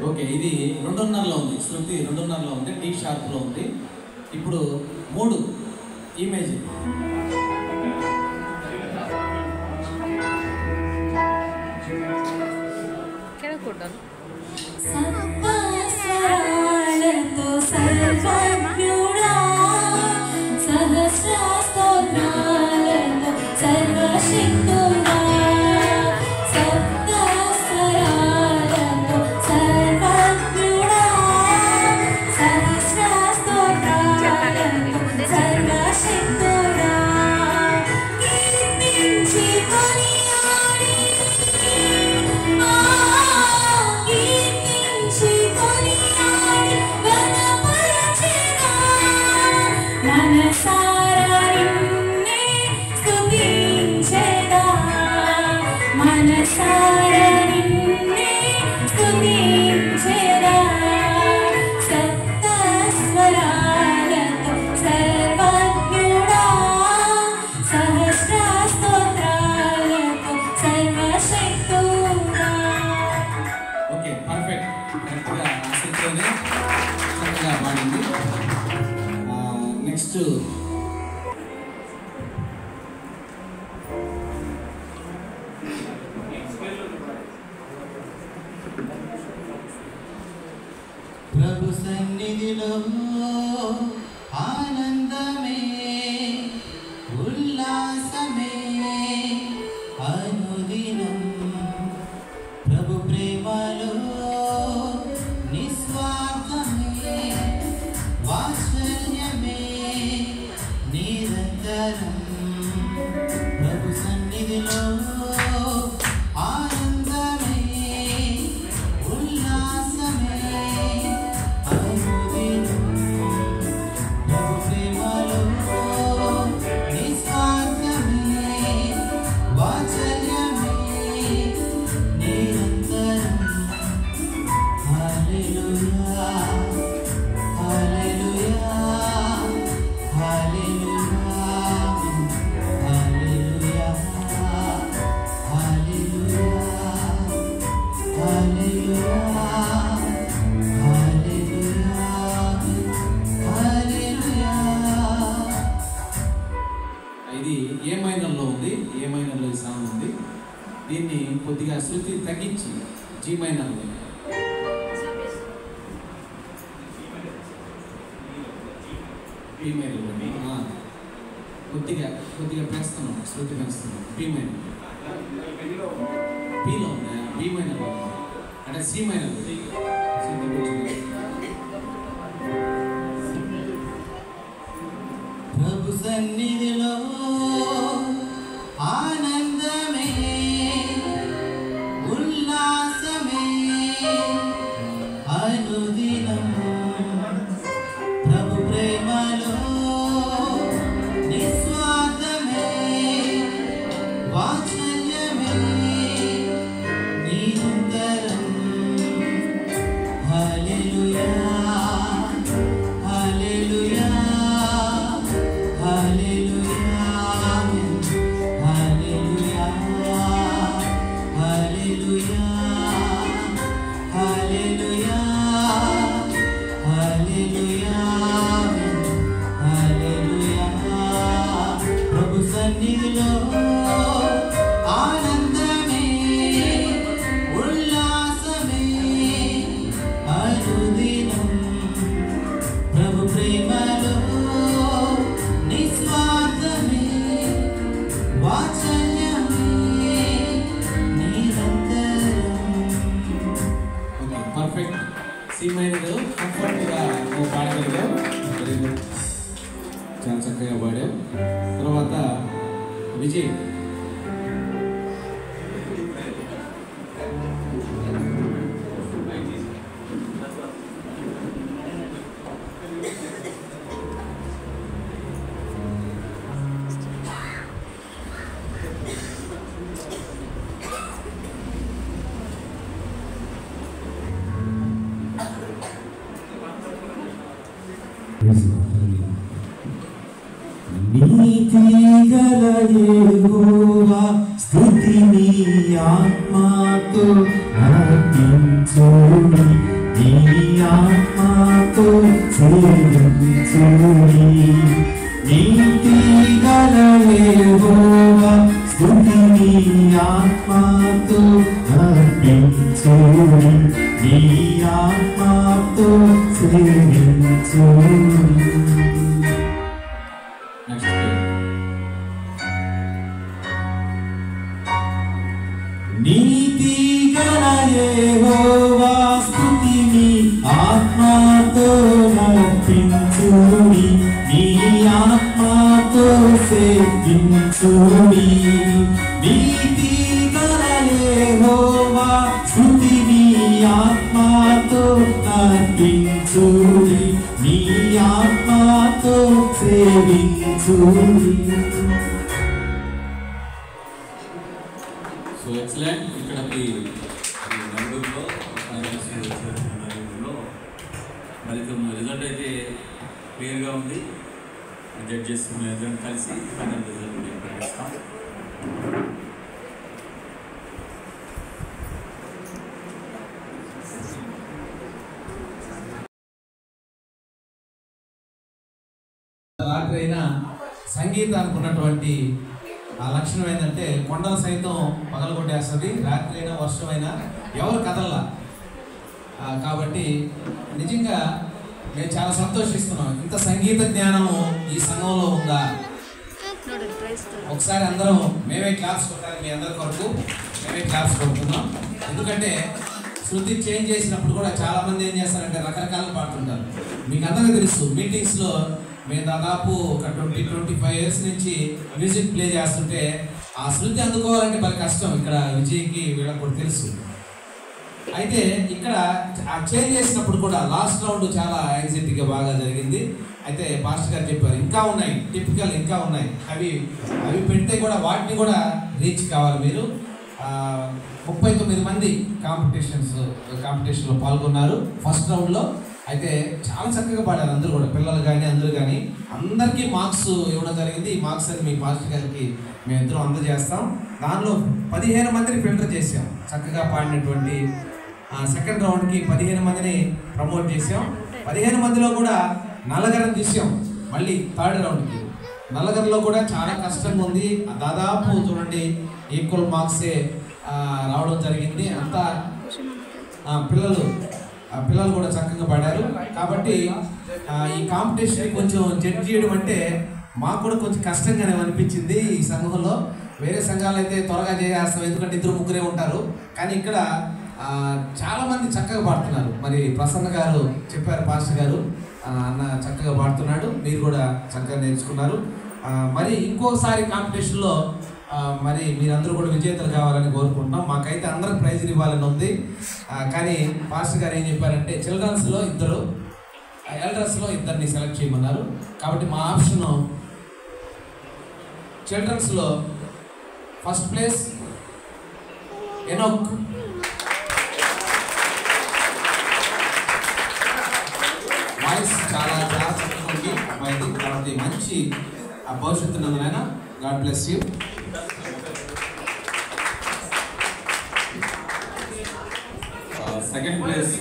ఓకే, ఇది 2:30లో ఉంది. శృతి 2:30లో ఉంది, టీ షార్ప్లో ఉంది. ఇప్పుడు 3 ఇమేజ్. సప్తస్వరాలతో సర్వజ్ఞుడా, సహస్ర స్తోత్రాలతో సర్వశక్తుడా, సప్తస్వరాలతో సర్వజ్ఞుడా, సహస్ర స్తోత్రాలతో సర్వశక్తుడా, కీర్తించి కొనియాడి కీర్తించి కొనియాడి ఘనపరచెదా, మనసారా నిన్నే స్తుతించెదా, మనసారా నిన్నే స్తుతించెదా, సప్తస్వరాలతో సర్వజ్ఞుడా, సహస్ర స్తోత్రాలతో సర్వశక్తుడా. Okay, perfect. కరెక్ట్గా ఆసక్తితోనే చక్కగా పాడింది. నెక్స్ట్ ప్రభు సన్నిధిలో ఆనందమే, ఉల్లాసమే అనుదినం, ప్రభు ప్రేమలో నిస్వార్థమే, వాత్సల్యమే నిరంతరం, ప్రభు సన్నిధిలో ఆనందమే, ఉల్లాసమే అనుదినం, కొద్దిగా శృతి తగ్గించి జీ మైనర్ బి మైనర్ కొద్దిగా పెంచుతున్నాం, శృతి పెంచుతున్నాం. బి మైనర్ బిలో ఉందా? బి మైనర్ అంటే సి మైనర్. ప్రభు సన్నిధిలో ఆనందమే ఉల్లాసమే అనుదినము ప్రభు ప్రేమలో నిస్వార్థమే వాత్సల్యమే నిరంతరం. హల్లెలూయా హల్లెలూయా హల్లెలూయా హల్లెలూయా హల్లెలూయా హల్లెలూయా హల్లెలూయా హల్లెలూయా. ప్రభు సన్నిధిలో ఆనందమే ఉల్లాసమే అనుదినం ప్రభు ప్రేమలో నిస్వార్థమే వాత్సల్యమే నిరంతరం. Okay, perfect. సి మైనర్ కంఫర్ట్గా నువ్వు పాడగలిగావు. వెరీ గుడ్, చాలా చక్కగా పాడావు. తర్వాత విజయ్. నీతి గల యెహోవా స్తుతిని ఆత్మతో అర్పించుడి, నీ ఆత్మతో సేవించుడి. నీతి గల యెహోవా స్తుతిని ఆత్మతో అర్పించుడి, నీ ఆత్మతో సేవించుడి. నీతి గల యెహోవా స్తుతిని ఆత్మతో నర్పించుడి, నీ ఆత్మతో సేవించుడి. నీతి గల యెహోవా స్తుతిని ఆత్మతో నర్పించుడి, నీ ఆత్మతో సేవించుడి. So excellent. ఇక్కడ మీ నలుగురిలో మరి రిజల్ట్ అయితే క్లియర్గా ఉంది. జడ్జెస్ మేము కలిసి ఫైనల్ రిజల్ట్ ప్రకటిస్తాం. రాత్రి అయినా సంగీతానికి ఉన్నటువంటి ఆ లక్షణం ఏంటంటే కొండలు సైతం పగలగొట్టేస్తుంది. రాత్రి అయినా వర్షం అయినా ఎవరు కదల్లా. కాబట్టి నిజంగా మేము చాలా సంతోషిస్తున్నాం. ఇంత సంగీత జ్ఞానము ఈ సంఘంలో ఉందా? ఒకసారి అందరం మేమే క్లాప్స్ కొట్టాలి. మీ అందరి కొరకు మేమే క్లాప్స్ కొడుతున్నాం. ఎందుకంటే శృతి చేంజ్ చేసినప్పుడు కూడా చాలా మంది ఏం చేస్తారంటే రకరకాలు పాడుతుంటారు. మీకు అందరికీ తెలుసు, మీటింగ్స్లో మేము దాదాపు ఒక 20-25 ఇయర్స్ నుంచి మ్యూజిక్ ప్లే చేస్తుంటే ఆ శృతి అందుకోవాలంటే మరి కష్టం. ఇక్కడ విజయ్కి వీళ్ళకి కూడా తెలుసు. అయితే ఇక్కడ ఆ చేంజ్ చేసినప్పుడు కూడా లాస్ట్ రౌండ్ చాలా యాంగ్జైటీగా బాగా జరిగింది. అయితే పాస్టర్ గారు చెప్పారు ఇంకా ఉన్నాయి, టిపికల్ ఇంకా ఉన్నాయి, అవి పెడితే కూడా వాటిని కూడా రీచ్ కావాలి మీరు. 39 మంది కాంపిటీషన్లో పాల్గొన్నారు ఫస్ట్ రౌండ్లో. అయితే చాలా చక్కగా పాడారు అందరూ కూడా, పిల్లలు కానీ అందరూ కానీ. అందరికీ మార్క్స్ ఇవ్వడం జరిగింది. ఈ మార్క్స్ అని మీ పాస్టర్ గారికి మేమిద్దరం అందజేస్తాం. దానిలో 15 మందిని ఫిల్టర్ చేసాం. చక్కగా పాడినటువంటి సెకండ్ రౌండ్కి 15 మందిని ప్రమోట్ చేసాం. 15 మందిలో కూడా నలుగురిని తీసాం. మళ్ళీ థర్డ్ రౌండ్కి నలుగురిలో కూడా చాలా కష్టంగా ఉంది. దాదాపు చూడండి ఈక్వల్ మార్క్సే రావడం జరిగింది. అంతా పిల్లలు కూడా చక్కగా పాడారు. కాబట్టి ఈ కాంపిటీషన్ కొంచెం జడ్జ్ చేయడం అంటే మాకు కూడా కొంచెం కష్టంగానే అనిపించింది. ఈ సంఘంలో వేరే సంఘాలు అయితే త్వరగా చేసేస్తాం, ఎందుకంటే 2-3 ఉంటారు. కానీ ఇక్కడ చాలామంది చక్కగా పాడుతున్నారు. మరి ప్రసన్న గారు చెప్పారు, పాస్టర్ గారు అన్న చక్కగా పాడుతున్నాడు, మీరు కూడా చక్కగా నేర్చుకున్నారు. మరి ఇంకోసారి కాంపిటీషన్లో మరి మీరందరూ కూడా విజేతలు కావాలని కోరుకుంటున్నాం. మాకైతే అందరికి ప్రైజ్లు ఇవ్వాలని ఉంది. కానీ పాస్టర్ గారు ఏం చెప్పారంటే చిల్డ్రన్స్లో 2, ఎల్డర్స్లో 2 సెలెక్ట్ చేయమన్నారు. కాబట్టి మా ఆప్షను చిల్డ్రన్స్లో ఫస్ట్ ప్లేస్ ఎనోక్, వాయిస్ చాలా చాలా చక్కగా ఉంది అబ్బాయిది. కాబట్టి మంచి భవిష్యత్తు ఉన్నదైనా. God bless you. Second place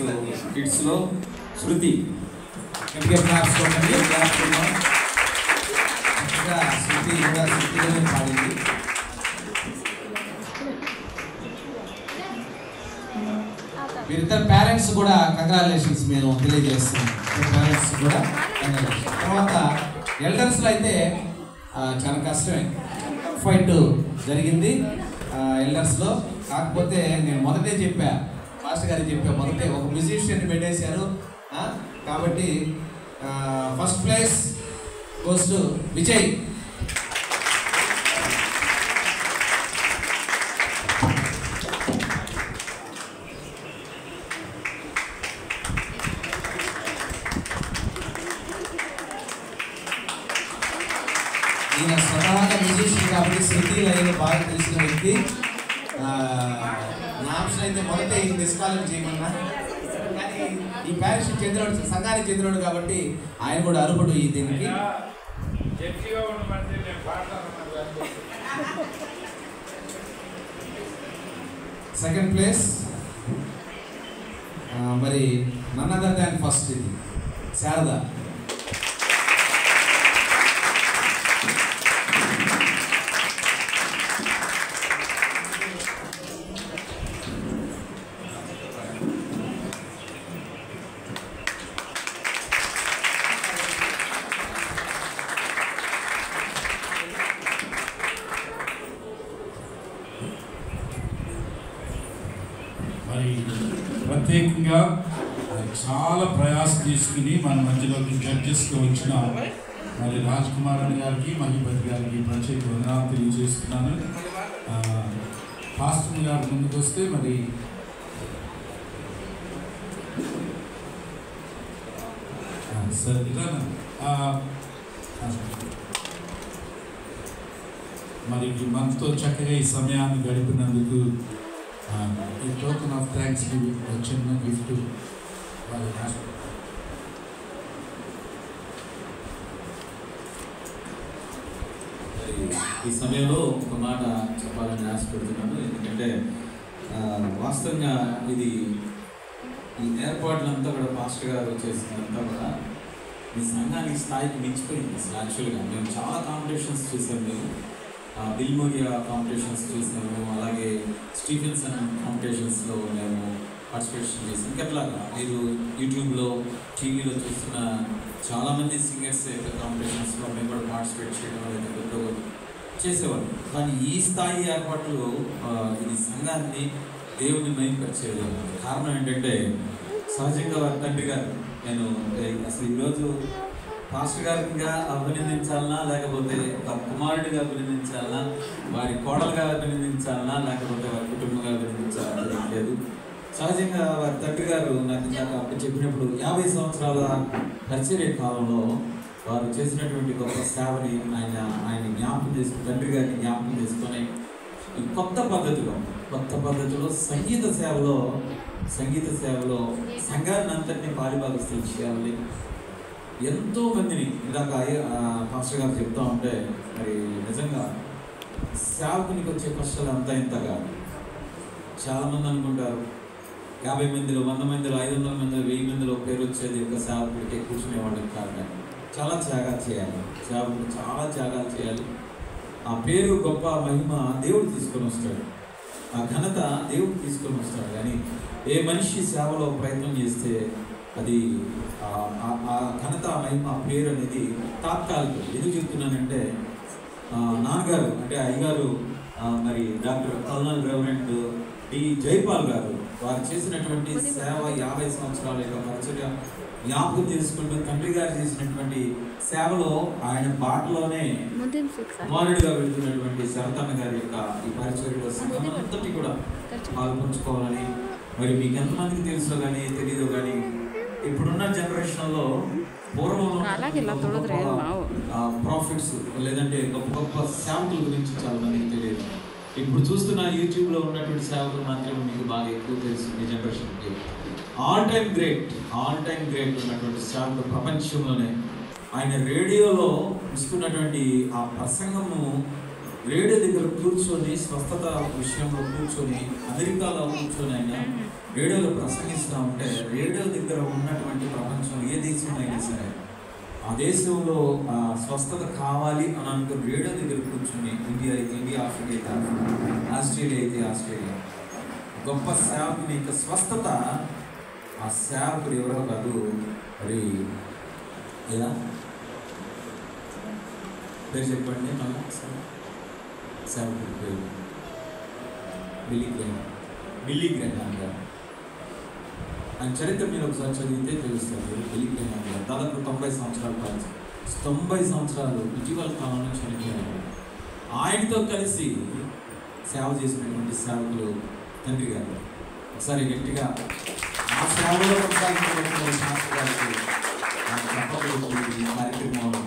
కిడ్స్లో శృతి. శృతి కూడా పాడింది. వీరిద్దరు పేరెంట్స్ కూడా కంగ్రాచులేషన్స్ మేము తెలియజేస్తున్నాం. పేరెంట్స్ కూడా కంగ్రాచులేషన్స్. తర్వాత ఎల్డర్స్లో అయితే చాలా కష్టమే, ఫైట్ జరిగింది ఎల్డర్స్లో. కాకపోతే నేను మొదటే చెప్పా, మాస్టర్ గారికి చెప్పా, మొదటే ఒక మ్యూజిషియన్ పెట్టేశారు. కాబట్టి first place goes to Vijay. ఈయన స్వతహాగా మ్యూజిషియన్ కాబట్టి శృతి లైన్ బాగా తెలిసిన వ్యక్తి. నా ఆప్షన్ అయితే మొదట ఈ డిస్క్వాలిఫై చేయమన్నా, కానీ ఈ ప్యారిష్ చెందినోడు, సంఘానికి చెందినోడు కాబట్టి ఆయన కూడా అర్హుడు ఈ దీనికి. సెకండ్ ప్లేస్ మరి నన్ అదర్ దాన్ ఫస్ట్, ఇది శారద. మరి ప్రత్యేకంగా చాలా ప్రయాసం తీసుకుని మన మధ్యలోకి జడ్జెస్గా వచ్చిన మరి రాజ్ కుమార్ అని గారికి, మహిపతి గారికి ప్రత్యేక వందనాలు తెలియజేస్తున్నాను. పాస్టర్ గారు ముందుకు వస్తే మరి సార్ ఇలా మరి మనతో చక్కగా ఈ సమయాన్ని గడిపినందుకు ఈ టోకెన్ ఆఫ్ థ్యాంక్స్ చిన్న గిఫ్ట్ ఈ సమయంలో ఒక మాట చెప్పాలని ఆశపడుతున్నాను. ఎందుకంటే వాస్తవంగా ఇది ఈ ఏర్పాట్లంతా కూడా పాస్టర్ గారు చేసినంతా కూడా ఈ సంఘానికి స్థాయికి మించిపోయింది. అసలు యాక్చువల్గా మేము చాలా కాంపిటీషన్స్ చూసాము. మేము బిల్మోరియా కాంపిటీషన్స్ చూసాము, అలాగే స్టీఫెన్సన్ కాంపిటీషన్స్లో మేము పార్టిసిపేషన్ చేసాం. ఇంకట్లాగా మీరు యూట్యూబ్లో, టీవీలో చూస్తున్న చాలామంది సింగర్స్ కాంపిటీషన్స్లో మేము కూడా పార్టిసిపేట్ చేయడం అనేది చేసేవాళ్ళు. కానీ ఈ స్థాయి ఏర్పాట్లు ఇది సంఘాన్ని, దేవుని మహిమపరిచేది. కారణం ఏంటంటే సహజంగా వారి తండ్రి గారు, నేను అసలు ఈరోజు పాస్టర్ గారిగా అభినందించాలన్నా, లేకపోతే ఒక కుమారుడిగా అభినందించాలన్నా, వారి కోడలుగా అభినందించాలన్నా, లేకపోతే వారి కుటుంబంగా అభినందించాలని లేదు. సహజంగా వారి తండ్రి గారు నాకు ఇందాక చెప్పినప్పుడు 50 సంవత్సరాల పరిచర్య కాలంలో వారు చేసినటువంటి గొప్ప సేవని ఆయన జ్ఞాపకం చేసుకుని, తండ్రి గారిని జ్ఞాపకం చేసుకొని ఈ కొత్త పద్ధతిలో సంగీత సేవలో సంఘాన్ని అంతటినీ పాలిభాగస్తులు చేయాలి. ఎంతో మందిని ఇందాక పాస్టర్ గారు చెప్తా ఉంటే మరి నిజంగా సేవకునికి వచ్చే కష్టాలు అంతా ఇంతగా చాలామంది అనుకుంటారు 50 మందిలో, 100 మందిలో, 500 మందిలో, 1000 మందిలో పేరు వచ్చేది ఒక సేవకుడికి కూర్చునే వాళ్ళకి కారణం. చాలా త్యాగాలు చేయాలి, సేవకుడు చాలా త్యాగాలు చేయాలి. ఆ పేరు, గొప్ప మహిమ దేవుడు తీసుకొని వస్తాడు. ఆ ఘనత దేవుడు తీసుకొని వస్తాడు. కానీ ఏ మనిషి సేవలో ప్రయత్నం చేస్తే అది ఆ ఘనత మహిమ పేరు అనేది తాత్కాలికం. ఎందుకు చెప్తున్నానంటే నాన్నగారు అంటే అయ్యగారు మరి doctor colonel reverend D Jaipal గారు వారు చేసినటువంటి సేవ 50 సంవత్సరాల యొక్క పరిచర్య జ్ఞాపకం చేసుకుంటూ తండ్రి గారు చేసినటువంటి సేవలో ఆయన బాటలోనే కుమారుడిగా వెళ్తున్నటువంటి శరతన్న గారి యొక్క ఈ పరిచర్యలో సంఘమంతటి కూడా పాల్పంచుకోవాలని, మరి మీకు ఎంతమందికి తెలుసో కానీ తెలీదో కానీ ఇప్పుడున్న జనరేషన్లో పూర్వం ప్రాఫిట్స్ లేదంటే గొప్ప గొప్ప సేవకుల గురించి చాలా మందికి తెలియదు. ఇప్పుడు చూస్తున్న యూట్యూబ్లో ఉన్నటువంటి సేవకులు మాత్రం మీకు బాగా ఎక్కువ తెలుసు. ఈ జనరేషన్కి ఆల్ టైమ్ గ్రేట్ ఉన్నటువంటి సేవకులు ప్రపంచంలోనే. ఆయన రేడియోలో ఇస్తున్నటువంటి ఆ ప్రసంగము రేడియో దగ్గర కూర్చొని స్వస్థత విషయంలో కూర్చొని అమెరికాలో కూర్చొని ఆయన రేడియోలో ప్రసంగిస్తూ ఉంటే రేడియో దగ్గర ఉన్నటువంటి ప్రపంచం ఏ దేశంలో అయినా సరే ఆ దేశంలో స్వస్థత కావాలి అని అనుకుని రేడియో దగ్గర కూర్చొని ఇండియా అయితే ఇండియా, ఆఫ్రికా అయితే ఆఫ్రికా, ఆస్ట్రేలియా అయితే ఆస్ట్రేలియా గొప్ప సేవకుని యొక్క స్వస్థత ఆ సేవకుడు ఎవరో కాదు. మరి ఎలా పేరు చెప్పండి మళ్ళీ సేవకుడి పేరు బిల్లీ గ్రహాం గారు. ఆయన చరిత్ర మీరు ఒకసారి చదివితే తెలుస్తుంది. బిల్లీ గ్రహాం గారు దాదాపు 90 సంవత్సరాల పాటు 90 సంవత్సరాలు ఇటీవల కాలంలో చనిపోయారు. ఆయనతో కలిసి సేవ చేసినటువంటి సేవకులు తండ్రి గారు. ఒకసారి గట్టిగా ఆ సేవలో కొనసాగించినటువంటి శాస్త్రి గారికి ఈ కార్యక్రమంలో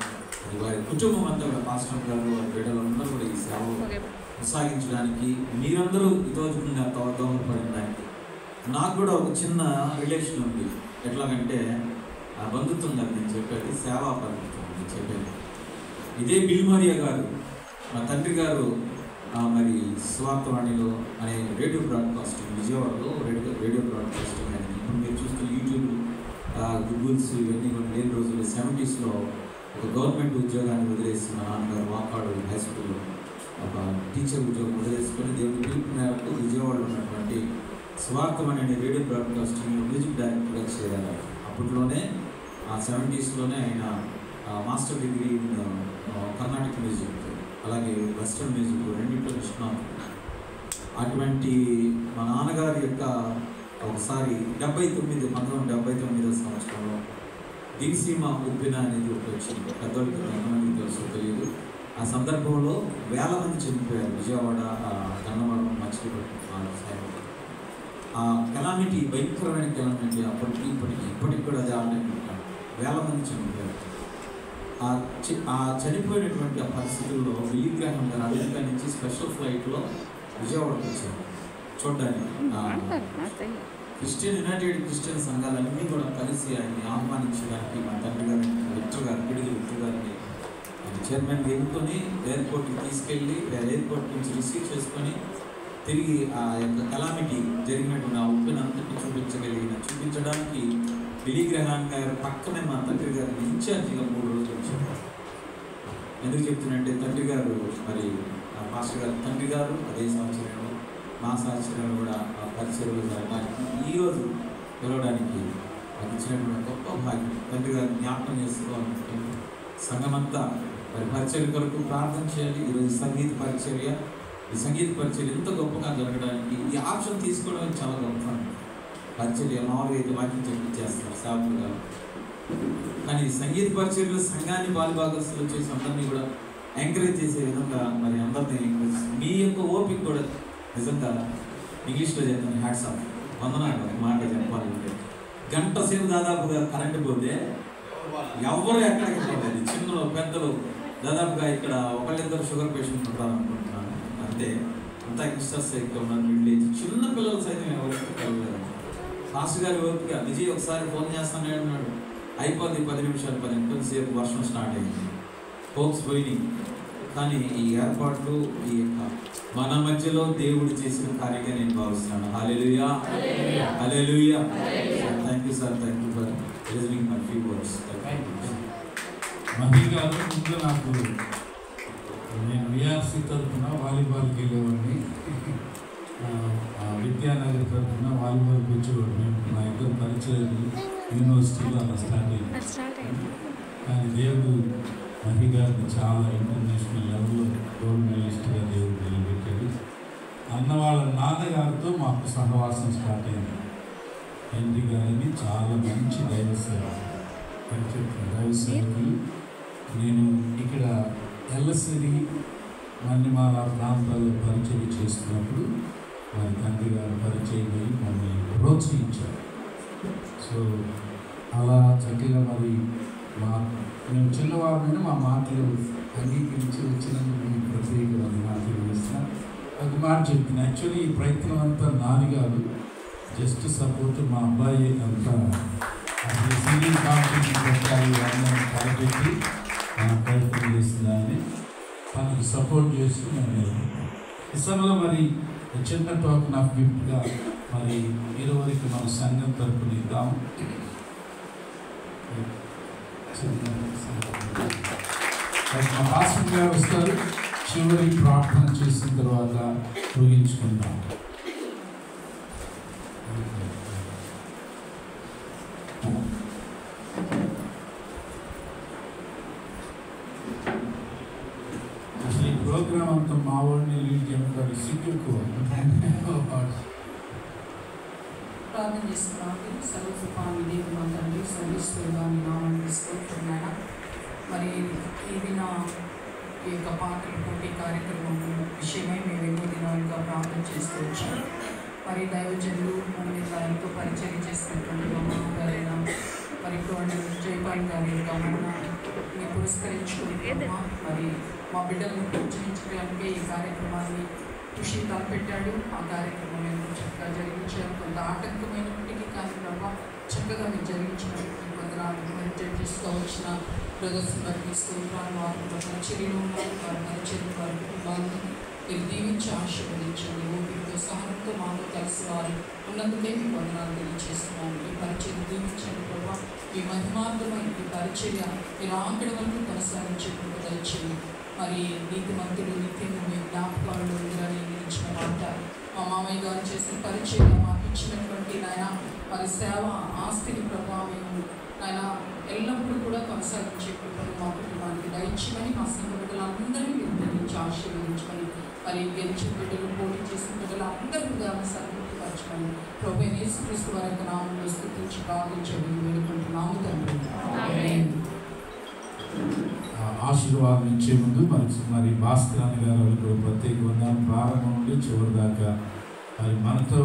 వారి కుటుంబం అంతా కూడా పాస్టర్ గారు వారి బిడ్డలందరూ కూడా ఈ సేవలు కొనసాగించడానికి మీరందరూ ఈరోజు దోహదపడడానికి నాకు కూడా ఒక చిన్న రిలేషన్ ఉంది. ఎట్లాగంటే ఆ బంధుత్వం కాదు నేను చెప్పేది, సేవా బంధుత్వం నేను చెప్పేది. ఇదే బిల్మరియా గారు మా తండ్రి గారు మరి స్వార్థవాణిలో అనే రేడియో బ్రాడ్కాస్టింగ్ విజయవాడలో రేడియో బ్రాడ్కాస్టింగ్ అనేది ఇప్పుడు మీరు చూస్తున్న యూట్యూబ్ గూగుల్స్ ఇవన్నీ కూడా లేని రోజుల్లో 70s ఒక గవర్నమెంట్ ఉద్యోగాన్ని వదిలేసి మా నాన్నగారు వాకాడు హై స్కూల్లో ఒక టీచర్ ఉద్యోగం వదిలేసుకొని దేవుడి పిలుపు మేరకు విజయవాడలో ఉన్నటువంటి స్వార్థం అనే రేడియో బ్రాడ్కాస్టింగ్ మ్యూజిక్ డైరెక్టర్గా చేరారు. అప్పట్లోనే ఆ 70s ఆయన master degree in Karnataka music అలాగే వెస్ట్రన్ మ్యూజిక్ రెండింటిలో నిష్ణాతులు. అటువంటి మా నాన్నగారి యొక్క ఒకసారి 1979 సంవత్సరంలో దివిసీమ ఉప్పిన అనేది ఒకటి వచ్చింది. పెద్దవాళ్ళకి ఎంతమందికి తెలుసో తెలియదు. ఆ సందర్భంలో వేల మంది చనిపోయారు విజయవాడ, గన్నవరం, మచిలీపట్నం. ఆ కెలామిటీ భయంకరమైన కెలామిటీ ఇప్పటికి కూడా అది ఆడలేకుంటారు. వేల మంది చనిపోయారు. ఆ చనిపోయినటువంటి ఆ పరిస్థితుల్లో బిల్లీ గ్రహాం గారు అమెరికా నుంచి స్పెషల్ ఫ్లైట్లో విజయవాడకు వచ్చారు చూడడానికి. యునైటెడ్ క్రిస్టియన్ సంఘాలన్నీ కూడా కలిసి ఆయన్ని ఆహ్వానించడానికి మా తండ్రి గారిని పిడిగి విక్టర్ గారిని చైర్మన్ ఎన్నుకొని ఎయిర్పోర్ట్కి తీసుకెళ్ళి ఎయిర్పోర్ట్ నుంచి రిసీవ్ చేసుకొని తిరిగి ఆ యొక్క కెలామిటీ జరిగినటువంటి ఆ ఉప్పినంతటి చూపించడానికి బిల్లీ గ్రహాం గారు పక్కనే మా తండ్రి గారిని ఇన్ఛార్జిగా 3 రోజులు వచ్చారు. ఎందుకు చెప్తున్నంటే తండ్రి గారు మరి మాస్టర్ గారు తండ్రి గారు అదే సంవత్సరంలో మా సంవత్సరంలో కూడా ఆ పరిచయలు జరగడానికి ఈరోజు పిలవడానికి నాకు ఇచ్చినటువంటి గొప్ప భాగ్యం. తండ్రి గారు జ్ఞాపకం చేసుకోవాలనుకుంటుంది. సంఘమంతా మరి పరిచర్య కొరకు ప్రార్థన చేయాలి. ఈరోజు సంగీత పరిచర్య, ఈ సంగీత పరిచర్య ఎంత గొప్పగా జరగడానికి ఈ ఆప్షన్ తీసుకోవడం చాలా గొప్ప. పరిచర్య మామూలుగా అయితే వాక్యం చెప్పించేస్తారు సేవకులు గారు, కానీ సంగీత పరిచర్యలో సంఘాన్ని బాలుభాగస్తులు చేసి అందరినీ కూడా ఎంకరేజ్ చేసే విధంగా మరి అందరినీ మీ యొక్క ఓపిక కూడా నిజంగా ఇంగ్లీష్లో చెప్తాను హ్యాట్స్ ఆఫ్, వందనాలు. ఒక మాట చెప్పాలంటే గంట సేపు దాదాపుగా కరెంటు పోతే ఎవరు ఎక్కడికి పోలేదు. చిన్నలు పెద్దలు దాదాపుగా ఇక్కడ ఒకళ్ళిద్దరు షుగర్ పేషెంట్ ఉంటారు అనుకుంటున్నాను. అంతే, అంతా యంగ్స్టర్స్ ఎక్కువ ఉన్నారు, మిడిల్ ఏజ్. చిన్న పిల్లలు సైతం ఎవరికి వెళ్ళలేదు. మాస్టర్ గారి ఓపిక విజయ్ ఒకసారి ఫోన్ చేస్తానే అన్నాడు, అయిపోద్ది 10 నిమిషాలు కొంతసేపు వర్షం స్టార్ట్ అయింది, హోప్స్ పోయినాయి. కానీ ఈ ఏర్పాట్లు ఈ యొక్క మన మధ్యలో దేవుడు చేసిన కార్యంగా నేను భావిస్తున్నాను. Hallelujah, hallelujah. Thank you sir, thank you for listening my few words. Mahi garu ముందు నాకు నేను విఆర్సీ తరఫున వాలీబాల్కి వెళ్ళేవాడిని. విద్యానగర్ తరఫున వాలీబాల్ వచ్చేవాడు. మేము మా ఇద్దరు పరిచయం యూనివర్సిటీలో అలా స్టార్ట్ అయింది. కానీ దేవుడు మహి గారిని చాలా ఇంటర్నేషనల్ లెవెల్లో గోల్డ్ మెడలిస్ట్గా దేవుడు నిలబెట్టాడు. అన్న వాళ్ళ నాన్నగారితో మాకు సహవాసం స్టార్ట్ అయింది. హెన్రీ గారిని చాలా మంచి దైవ సేవకులు. నేను ఇక్కడ ఎల్లసిరి మన్నిమాల ప్రాంతాల్లో పరిచయం చేస్తున్నప్పుడు వారి తండ్రి గారు పరిచయం అయ్యి మమ్మల్ని ప్రోత్సహించారు. సో అలా చక్కగా మరి మేము చిన్నవారమైన మా మాటలు అంగీకరించి వచ్చినందుకు మీకు ప్రత్యేకమైన మాటలు వేస్తాను. ఒక మాట చెప్పింది. యాక్చువల్లీ ఈ ప్రయత్నం అంతా నాది కాదు, జస్ట్ సపోర్ట్ మా అబ్బాయి అంతా సింగింగ్ కాంపిటీషన్ పెట్టాలి అందరం తలపెట్టి ప్రయత్నం చేస్తుందని తనకు సపోర్ట్ చేస్తూ మేము ఈ సమయంలో మరి చిన్న టోకెన్ ఆఫ్ గిఫ్ట్గా మరి 20 మన సంఘం తరపున ఇద్దాము. మా పాస్టర్ గారు వస్తారు. చివరి ప్రార్థన చేసిన తర్వాత ముగించుకుందాం. అసలు ఈ ప్రోగ్రామ్ అంతా మా వాడిని లీడ్ చేయడానికి సిగ్గుకు ప్రార్థన చేస్తున్నాను. సర్వకృపాని దేవుడు మా తండ్రి సర్వీశ్వరుని నామాన్ని తీసుకుంటున్నాను. మరి ఇది నా ఈ యొక్క పాటల పోటీ కార్యక్రమం విషయమై మేము ఎన్నో దినాలుగా ప్రార్థన చేస్తూ వచ్చాము. మరి దైవజనులు మమ్మల్ని ఎంతో పరిచయం చేసినటువంటి మా మామగారైన మరి జయపాల్ గారి యొక్క మరణాన్ని పురస్కరించుకుంటున్నామా. మరి మా బిడ్డలను ప్రోత్సహించడానికి ఈ కార్యక్రమాన్ని కృషి తలపెట్టాడు. ఆ కార్యక్రమం ఎంతో చక్కగా జరిగించారు. కొంత ఆటంకమైనప్పటికీ కానీ ప్రభావ చక్కగా మీరు జరిగించినటువంటి వందనాలు మెడిటేట్ చేస్తూ వచ్చిన బ్రదర్స్ని బట్టి స్తోత్రాలు. వారు పరిచర్యలో ఉన్నారు. వారి పరిచర్య వారి కుటుంబాలను మీరు దీవించి ఆశీర్వదించండి. ఓపికతో సహనంతో మాతో కలిసి వారు ఉన్నందుకే మీకు వందనాలు తెలియజేస్తున్నాను. ఈ పరిచర్య దీవించండి ప్రభావ. ఈ మహిమార్థమైన ఈ పరిచర్య మీరు ఆకడి వరకు కొనసాగించేందుకు దయచేయండి. మరి నీతి మంత్రులు నిత్యంగా మీ జ్ఞాపకాలలో ఉందని ఇచ్చిన మాట మా మామయ్య గారు చేసిన పరిచయం మాకు ఇచ్చినటువంటి నాయన మరి సేవ ఆస్తిని ప్రభావం ఆయన ఎల్లప్పుడూ కూడా కొనసాగించే కృపను మా కుటుంబానికి దయచేయమని మా సంఘ బిడ్డలందరినీ మీరు గురించి ఆశీర్వదించమని మరి గెలిచిన బిడ్డలు పోటీ చేసిన బిడ్డలందరూ కూడా సంతృప్తిపరచమని ప్రభువైన యేసుక్రీస్తు వారి యొక్క నామంలో స్తుతించి ప్రార్థించమని వేడుకుంటున్నాము తండ్రి. ఆశీర్వాదం ఇచ్చే ముందు మరి భాస్కరాన్ని గారు ప్రత్యేక వందనాలు ప్రారంభం నుండి చివరి దాకా మరి మనతో